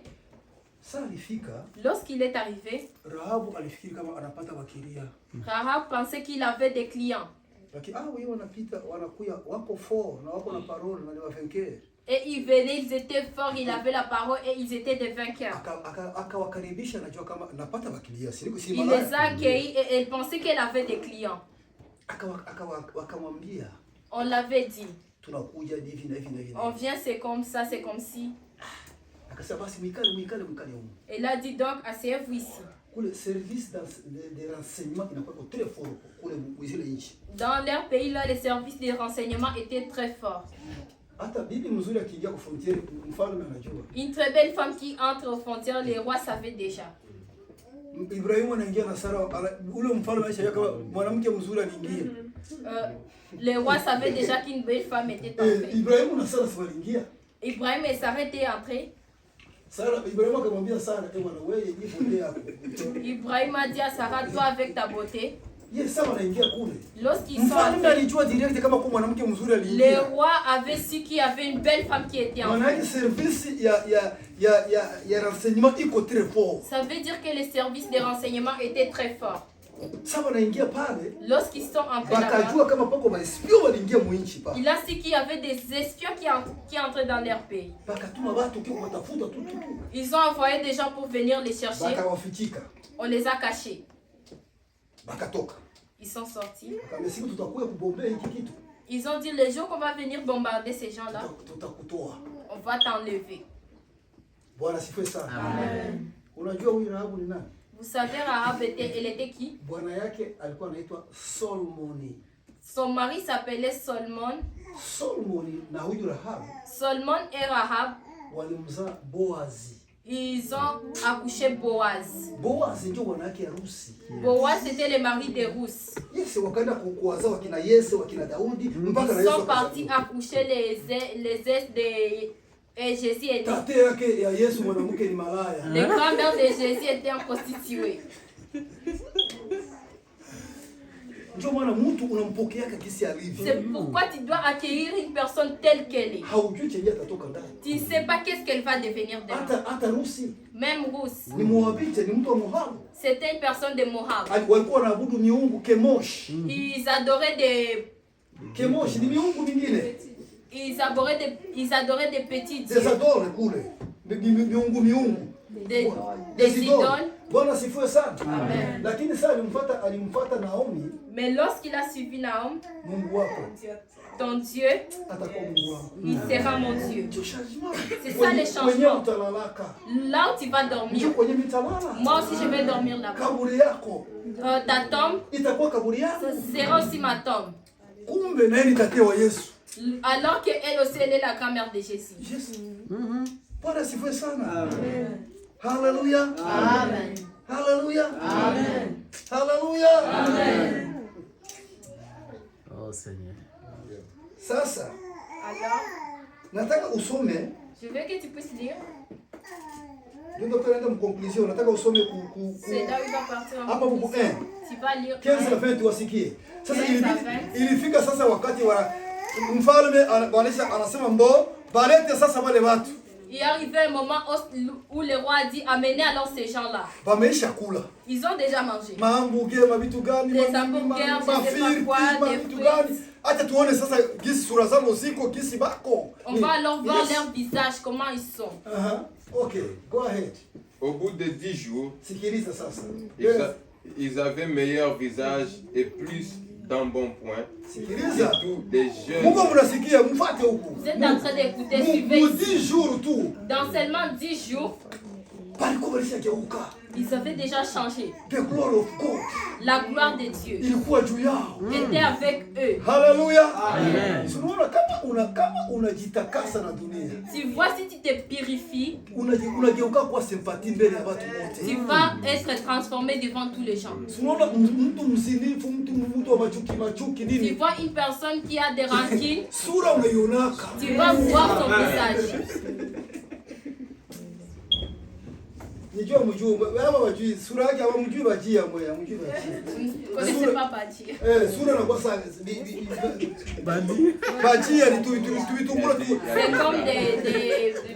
Sasa alifika. Lorsqu'il est arrivé, Rahab alifikiri kama anapata wakilia. Rahab pensait qu'il avait des clients. Lakini wao wanapita wanakuya wako fort na wako na parole na ni wavenker. Et ils venaient, ils étaient forts, ils avaient la parole et ils étaient des vainqueurs. Akawakaribisha najua kama napata wakilia. Il les a accueillis et elle pensait qu'elle avait des clients. Akamwambia. On l'avait dit. Tunakuja hivi na hivi na hivi. On vient, c'est comme ça, c'est comme si. Akasema basi mwikale huko. Elle a dit donc, asseyez-vous ici. Le service de renseignement inakuwa très fort kule zile nchi. Dans leur pays là, les services de renseignement étaient très forts. Hata bibi mzuri akiingia kwa frontiere mfalme anajua. Une très belle femme qui entre aux frontières, les rois savaient déjà. Ibrahimu anaingia na Sara, ule mfalme aisha kama mwanamke mzuri anaingia. Les rois savaient déjà qu'une belle femme était entrée. Ibrahimu na Sara waliingia. Ibrahim et Sarah étaient entrés. Ibrahim akamwambia Sara, bwana wewe ni bonde yako. Ibrahim a dit à Sarah, toi avec ta beauté. Lorsqu'ils sont les rois avaient su qu'il y avait une belle femme qui était en train. Ça veut dire que les services de renseignement étaient très forts. Lorsqu'ils sont entrés là-bas, il a su qu'il y avait des espions qui entraient dans leur pays. Ils ont envoyé des gens pour venir les chercher. On les a cachés. Ils sont sortis. Ils ont dit, le jour qu'on va venir bombarder ces gens-là, on va t'enlever. Amen. Vous savez, Rahab, elle était qui? Son mari s'appelait Solomon. Solomon et Rahab, ils ont accouché Boaz. Boaz c'était le mari de Ruth. Ils sont partis accoucher les ailes de Jésus est né. Les grands-mères de Jésus étaient en prostituée. C'est pourquoi tu dois accueillir une personne telle qu'elle est. Tu ne sais pas qu'est-ce qu'elle va devenir demain. Même Ruth. C'était une personne de Moab. Ils adoraient des... Ils adoraient des petits dieux. Des idoles. Amen. Mais lorsqu'il a suivi Naomi, ton Dieu, il sera mon Dieu. C'est ça le changement. Là où tu vas dormir, moi aussi je vais dormir là-bas. Ta tombe, ce sera aussi ma tombe. Alors qu'elle aussi elle est la grand-mère de Jésus. Amen. Hallelujah. Amen. Hallelujah. Amen. Hallelujah. Amen. Oh Seigneur. Sasa. Alors, nataka usome. Je veux que tu puisses lire. Ndio tunaenda mconclusion. Nataka usome C'est là où il va partir en hapa buku 1. Tu vas lire 15 na 20 wasikie. Sasa ilifika sasa wakati wa mfalme anasema mbo balete sasa wale watu. Il est arrivé un moment où le roi a dit amenez alors ces gens-là. Ils ont déjà mangé. Des hamburgers, des on va alors voir leur visage, comment ils sont. Ok, go ahead. Au bout de 10 jours, ils avaient meilleur visage et plus d'un bon point. C'est tous les jeunes. Vous êtes en train d'écouter, suivez. 10 jours tout. Dans seulement 10 jours, Ils avaient déjà changé. The glory of God. La gloire de Dieu ilikuwa juu yao. était avec eux. Hallelujah. Amen. Unaona kama unajitakasa na dunia. Tu vois, si tu te purifies, unageuka kuwa sympathie mbele ya watu wote. tu vas être transformé devant tous les gens. Unaona mtu mzinifu, mtu wa machuki nini? Tu vois une personne qui a des rancunes. Sura unaionaka. Tu vas voir son visage. Nijua mjua baba wajui sura yake aba mjui bajia moya mjui bajia. Connaissez pas Bajia. Sura na kwa sana bajia ni tu. C'est comme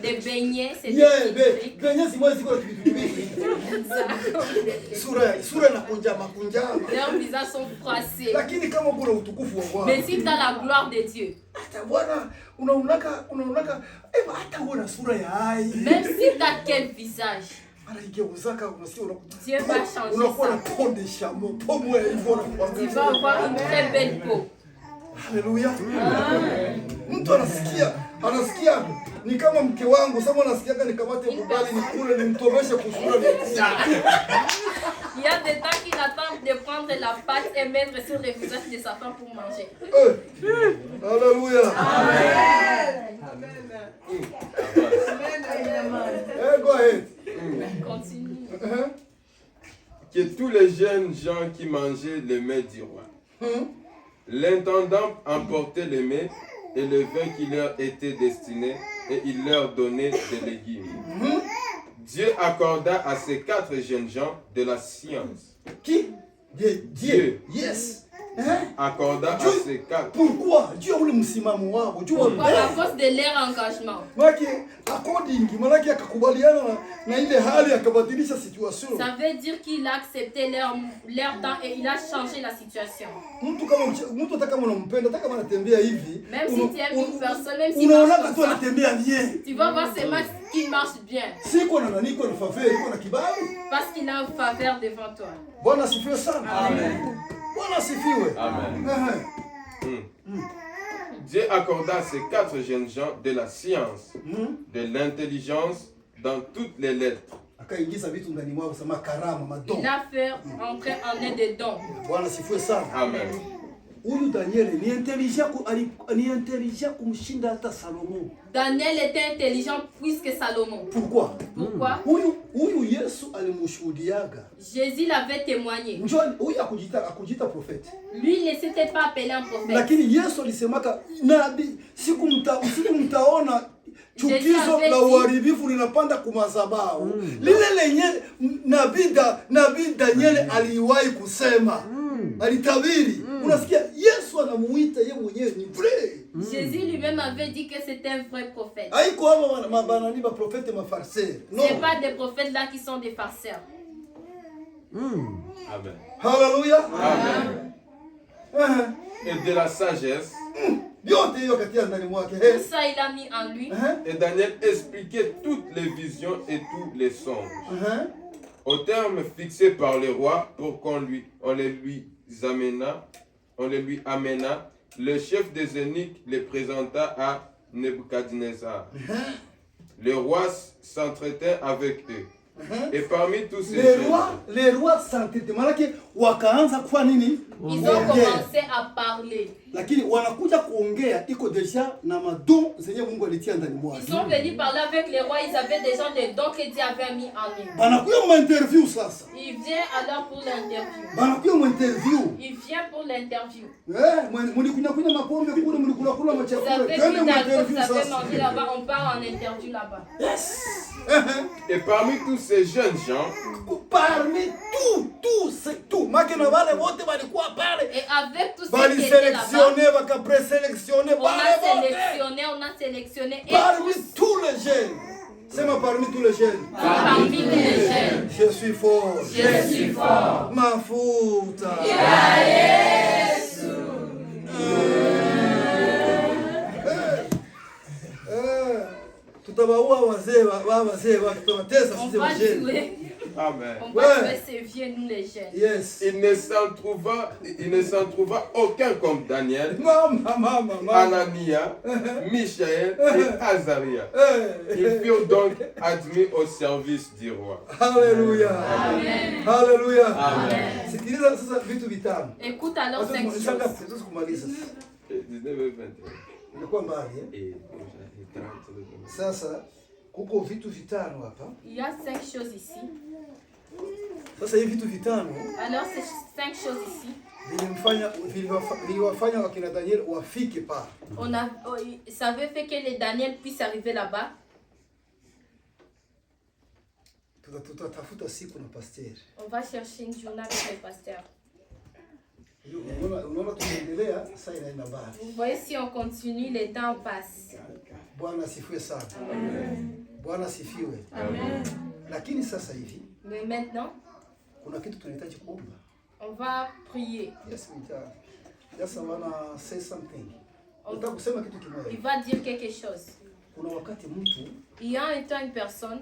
des beignets, c'est beignets si moi ziko tu. Sura na kunjama. Leurs visages sont froissés. Lakini kama kuna utukufu wa Bwana. Mais si tu as la gloire de Dieu. Hata Bwana unaonaka hata una sura ya ai. Même si tu as quel visage. Dieu va changer ça. Tu vas avoir une très belle peau. Alléluia. Mtu anasikia ni kama mke wangu sasa anasikia nikamate kubali nikule nimtomeshe kusura ni. Il y a des temps qu'il attend de prendre la pâte et mettre sur le visage de sa femme pour manger. Alléluia. Amen. Go ahead. Continue. Que tous les jeunes gens qui mangeaient le mets du roi. L'intendant emportait le mets et le vin qui leur était destiné et il leur donnait des légumes. Dieu accorda à ces 4 jeunes gens de la science. Qui? Dieu. Yes. Accorda à ces 4. Pourquoi? Dieu voulait msimamo wao. Pourquoi? À cause de leur engagement. Maki according manaki akakubaliana na ile hali akabadilisha situation. Ça veut dire qu'il a accepté leur temps et il a changé la situation. Mtu hata kama unampenda hata kama anatembea hivi. Même si tu aimes une personne, même si unaona tu anatembea bien. Tu vas voir seulement qu'il marche bien. Siko na nani iko na faveur, iko na kibali. Parce qu'il a une faveur devant toi. Bwana asifiwe sana. Amen. Bwana asifiwe. Amen. Dieu accorda à ces 4 jeunes gens de la science, de l'intelligence dans toutes les lettres. Il a fait entrer en eux des dons. Amen. Huyu Daniel ni intelligent kumshinda hata Salomo. Daniel était intelligent plus que Salomon. Pourquoi? Pourquoi? Huyu Yesu alimshuhudiaga. Jésus l'avait témoigné. Huyu akujita prophète. Lui il ne s'était pas appelé un prophète. Lakini Yesu alisemaka nabii sikumtaona chukizo la uharibifu linapanda kumazabao. Lile lenye nabii Daniel aliwahi kusema. Alitabiri. Unasikia Yesu anamuita yeye mwenyewe ni vrai. Jésus lui-même avait dit que c'était un vrai prophète. Haiko hapa mabanani ba prophète mafarceurs. Non. C'est pas des prophètes là qui sont des farceurs. Amen. Hallelujah. Amen. Et de la sagesse. Tout ça il a mis en lui. Et Daniel expliquait toutes les visions et tous les songes. Au terme fixé par le roi pour qu'on lui amena, le chef des eunuques les présenta à Nebuchadnezzar. Le roi s'entretint avec eux. Et parmi tous ces les rois s'entretenaient. Manake wakaanza kufanya nini? Ils ont commencé à parler. Lakini wanakuja kuongea iko deja na madon zenye Mungu alitia ndani mwao. Ils sont venus parler avec les rois, ils avaient déjà des dons que Dieu avait mis en eux. Banakuya mu interview sasa. Il vient alors pour l'interview. Banakuya mu interview. Il vient pour l'interview. Mulikunya mapombe kule mulikula machakula. Twende mu interview sasa. Là-bas, on part en interview là-bas. Yes. Et parmi tous ces jeunes gens, parmi tout, makina wale wote walikuwa pale. Et avec tous ceux qui étaient là-bas, on a sélectionné. Parmi tous les jeunes. C'est parmi tous les jeunes. Parmi tous les jeunes. Je suis fort. Mafuta. Tutabaua wazee wakitutesa sisi wajeni. Amen. On va tuer ces vieux, nous les jeunes. Yes. Il ne s'en trouva aucun comme Daniel, Maman. Anania, Michaël et Azaria. Ils furent donc admis au service du roi. Alléluia. Amen. Alléluia. Amen. Sikiliza sasa vitu vitano. Écoute alors 5 choses. Sasa kumaliza. 19h21. Ilikuwa mbali eh? Et 30. Sasa kuko vitu vitano hapa. Il y a 5 choses ici. Sasa hivi vitu vitano Alors ces 5 choses ici. viliwafanya wakina Daniel wafike pale. Ça avait fait que les Daniel puissent arriver là-bas. Tutatafuta siku na pasteur. On va chercher une journée avec le pasteur. Unaona tunaendelea sasa inaenda mbali. Vous voyez, si on continue, le temps passe. Bwana asifiwe sana. Amen. Bwana asifiwe. Amen. Lakini sasa hivi Mais maintenant, kuna kitu tunahitaji kuomba. on va prier. Yes, just wanna say something. Nataka kusema kitu kimoja. Il va dire quelque chose. Kuna wakati mtu Il y a un temps une personne,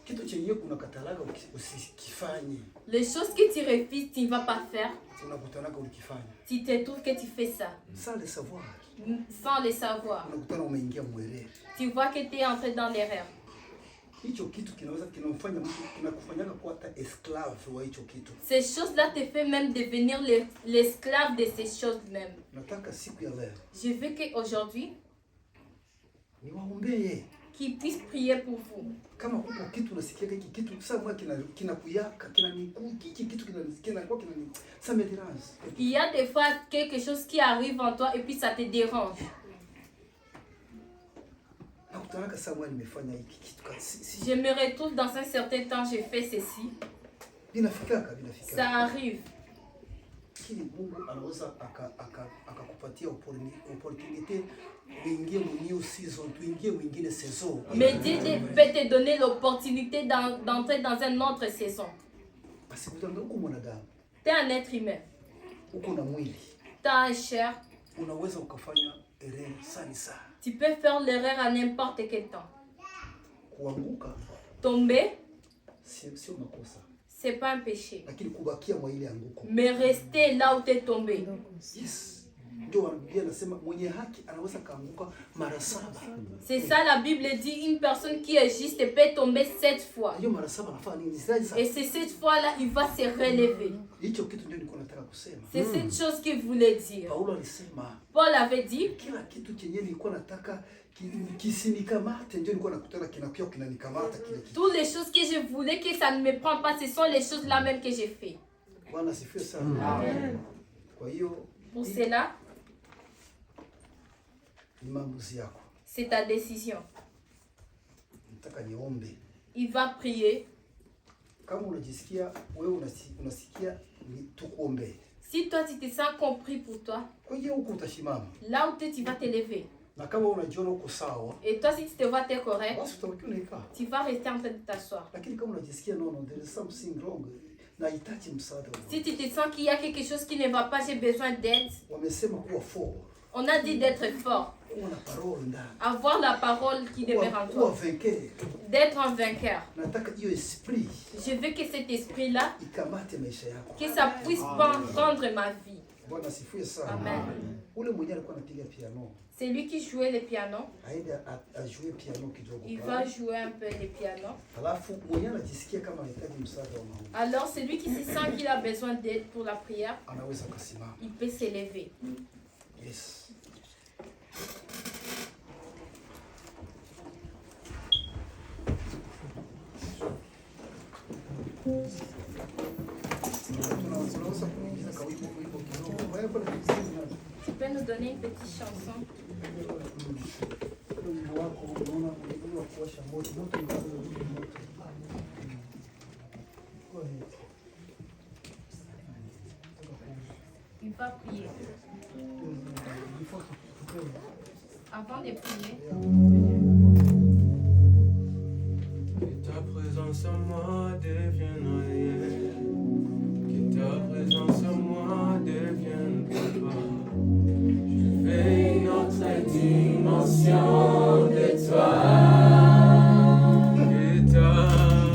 kitu chenye kuna katalaga usikifanye. les choses que tu refuses, tu ne vas pas faire. Unakutanaga ulikifanya. Tu te trouves que tu fais ça. Sans le savoir. Sans le savoir. Unakutana umeingia mwelele. Tu vois que tu es entré dans l'erreur. Hicho kitu kinaweza kinamfanya mtu kinakufanyanga kuwa hata esclave wa hicho kitu. Ces choses-là te fait même devenir l'esclave de ces choses même. Nataka siku ya leo. Je veux qu'aujourd'hui, niwaombee qu'ils puissent prier pour vous. Kama kuko kitu unasikia hiki kitu sasa mwa kinakuyaka kinanikuki hiki kitu kinakuwa kinani ça me dérange. Il y a des fois quelque chose qui arrive en toi et puis ça te dérange. Nakutanaka sasa mwa nimefanya hiki kitu Je me retrouve dans un certain temps, je fais ceci. Binafika. Ça arrive. Kile Mungu anaweza akakupatia opportunité uingie new season, tuingie mwingine saison. Mais Dieu peut te donner l'opportunité d'entrer dans une autre saison. Parce que uko mwanadamu. Tu es un être humain. Uko na mwili. Tu as un chair. Unaweza ukafanya erreur sana. Tu peux faire l'erreur à n'importe quel temps. Kuanguka. Tomber. Sio makosa. C'est pas un péché. Lakini kubakia mwa ile anguko. Mais rester là où tu es tombé. Yes. Ndio Biblia inasema mwenye haki anaweza kaanguka mara 7. C'est ça la Bible dit, une personne qui est juste peut tomber 7 fois. Hiyo mara 7 anafanya nini? Et c'est cette fois-là il va se relever. Hicho kitu ndio nilikuwa nataka kusema. C'est cette chose qu'il voulait dire. Paulo alisema. Paul avait dit, kila kitu chenye nilikuwa nataka kisinikamate ndio nilikuwa nakutana kinakuwa kinanikamata kile kitu. Toutes les choses que je voulais que ça ne me prend pas, ce sont les choses là même que j'ai fait. Bwana asifiwe sana. Amen. Kwa hiyo pour cela, ni maamuzi yako. C'est ta décision. Nataka niombe. Il va prier. Kama unajisikia wewe unasikia tukuombe. Si toi tu te sens compris pour toi, kwa hiyo huko utashimama. Là où tu vas te lever. Na kama unajiona uko sawa, et toi si tu te vois t'es correct, tu vas rester en train de t'asseoir. Lakini kama unajisikia no there is something wrong, nahitaji msaada. Si tu te sens qu'il y a quelque chose qui ne va pas, j'ai besoin d'aide. Wamesema kuwa fort. On a dit d'être fort. Avoir la parole qui demeure en toi. D'être un vainqueur. Je veux que cet esprit-là, que ça puisse prendre ma vie. Amen. C'est lui qui jouait le piano. Il va jouer un peu le piano. Alors celui qui se sent qu'il a besoin d'aide pour la prière, il peut s'élever. Yes. Tu peux nous donner une petite chanson? Il va prier. Avant de prier. Que ta présence en moi devienne réelle. Que ta présence en moi devienne papa. Je veux une autre dimension de toi. Que ta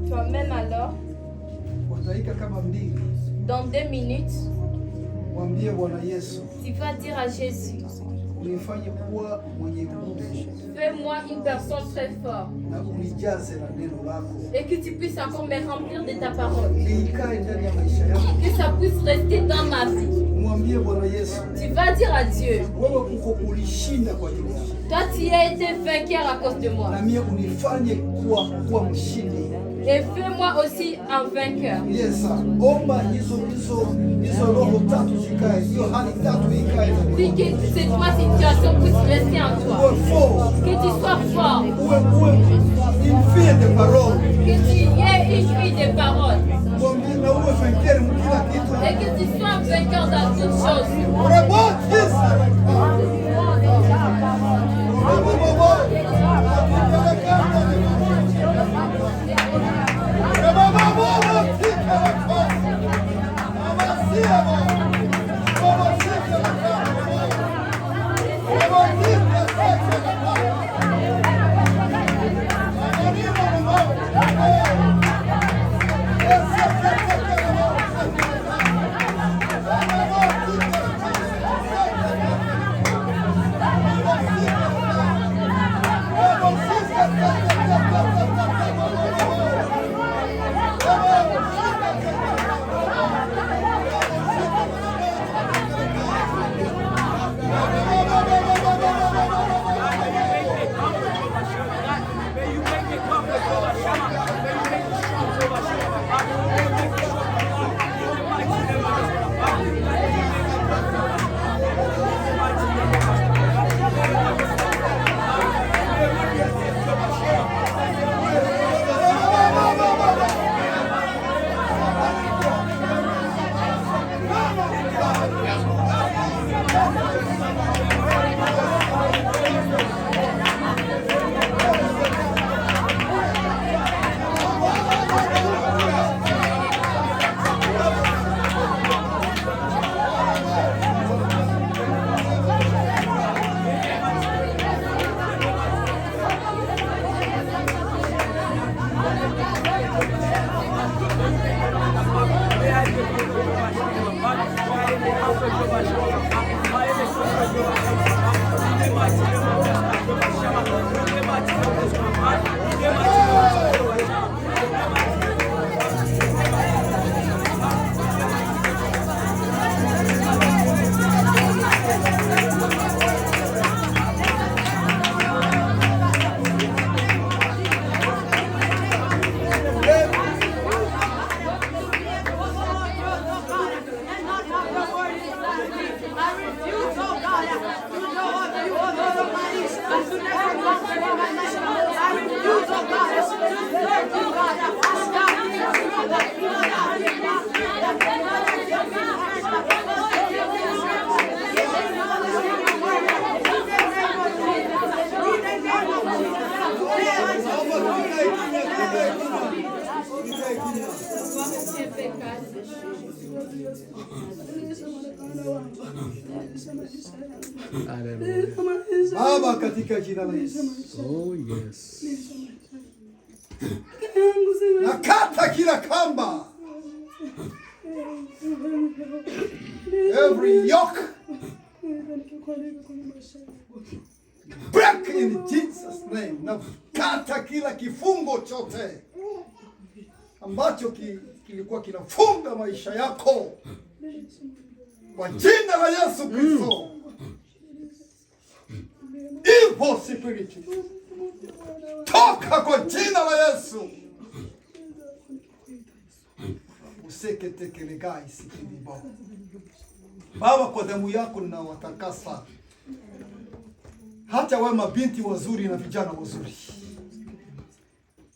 Toi-même alors, dans 2 minutes, tu vas dire à Jésus, fais-moi une personne très forte et que tu puisses encore me remplir de ta parole, que ça puisse rester dans ma vie. Tu vas dire à Dieu, toi tu as été vainqueur à cause de moi. Et fais-moi aussi un vainqueur. Puis que cette situation puisse rester en toi. Que tu sois fort. Que tu aies une fille de parole. Et que tu sois un vainqueur dans toutes choses. Thank you. Baba, katika jina la Yesu. Oh yes. Nakata kila kamba. Every yoke. Break in Jesus name. Nakata kila kifungo chote ambacho kilikuwa kinafunga maisha yako kwa jina la Yesu Kristo. Evil spirit, toka kwa jina la Yesu. Useketekelegai sikidibo. Baba, kwa damu yako ninawatakasa hata wewe mabinti wazuri na vijana wazuri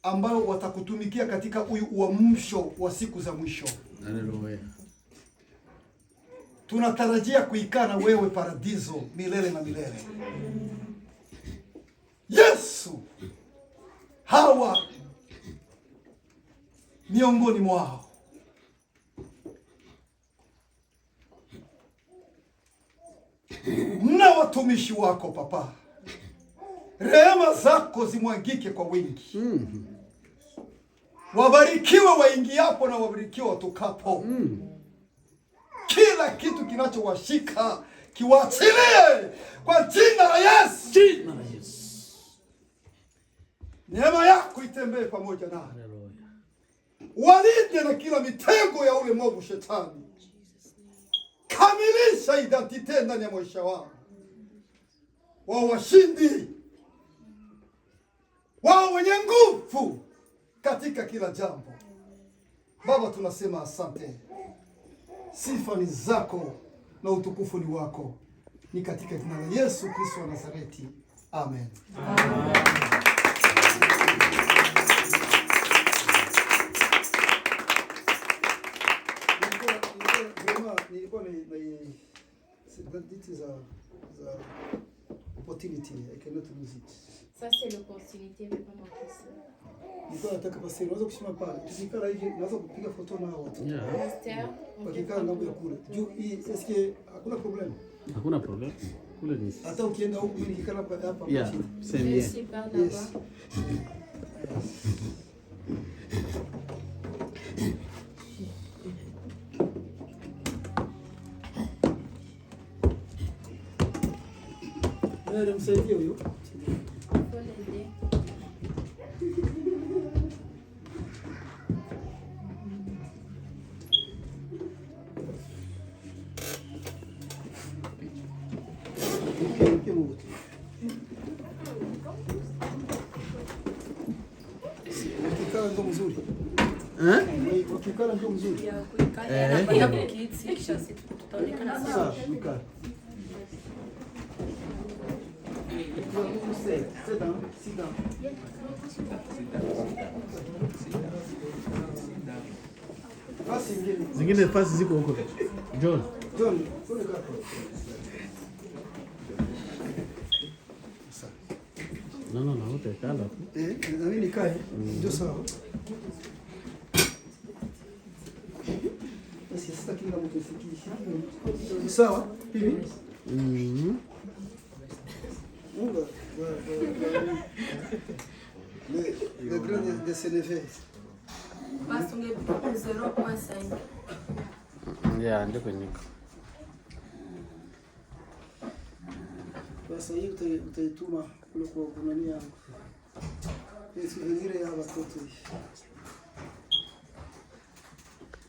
ambao watakutumikia katika huyu uamsho wa siku za mwisho. Haleluya. Tunatarajia kuikaa na wewe paradiso milele na milele. Yesu, hawa miongoni mwao na watumishi wako Papa, rehema zako zimwagike kwa wingi. Wabarikiwe waingiapo na wabarikiwe watokapo. Kila kitu kinachowashika kiwachilie kwa jina la Yesu. Jina la Yesu. Neema yako itembee pamoja nao. Walinde na kila mitego ya ule mwovu shetani. Kamilisha identite ndani ya maisha wao. Wao washindi. Wao wenye nguvu katika kila jambo. Baba, tunasema asante. Sifa ni zako na utukufu ni wako. Ni katika jina la Yesu Kristo wa Nazareti. Amen. Nilikuwa this is a opportunity. I cannot lose it. Ça c'est l'opportunité, mais pas manquer ça. Nilikuwa nataka basi unaweza kushima pale. Tukikaa hivi naweza kupiga foto na watu. Pasteur, Wakikaa ngambo ya kule. Juu hii eske hakuna problem? Hakuna problem. Kule ni. Hata ukienda huko mimi nikikaa hapa. Yeah, c'est bien. je suis par là-bas. Msaidie huyo. Wakikala ndo mzuri. Wakikala ndo mzuri. Zingine fasi ziko huko. John, kule kaka. No, utakala tu. Na mimi nikae. Ndio sawa. Basi sasa kila mtu sikii. Sawa? Hivi? Le grand de s'élever. Basi ungepiga 0.5. Yeah, ndiko niko. Sasa hii utaituma kule kwa kunani yangu. Ni souvenir ya watoto hii.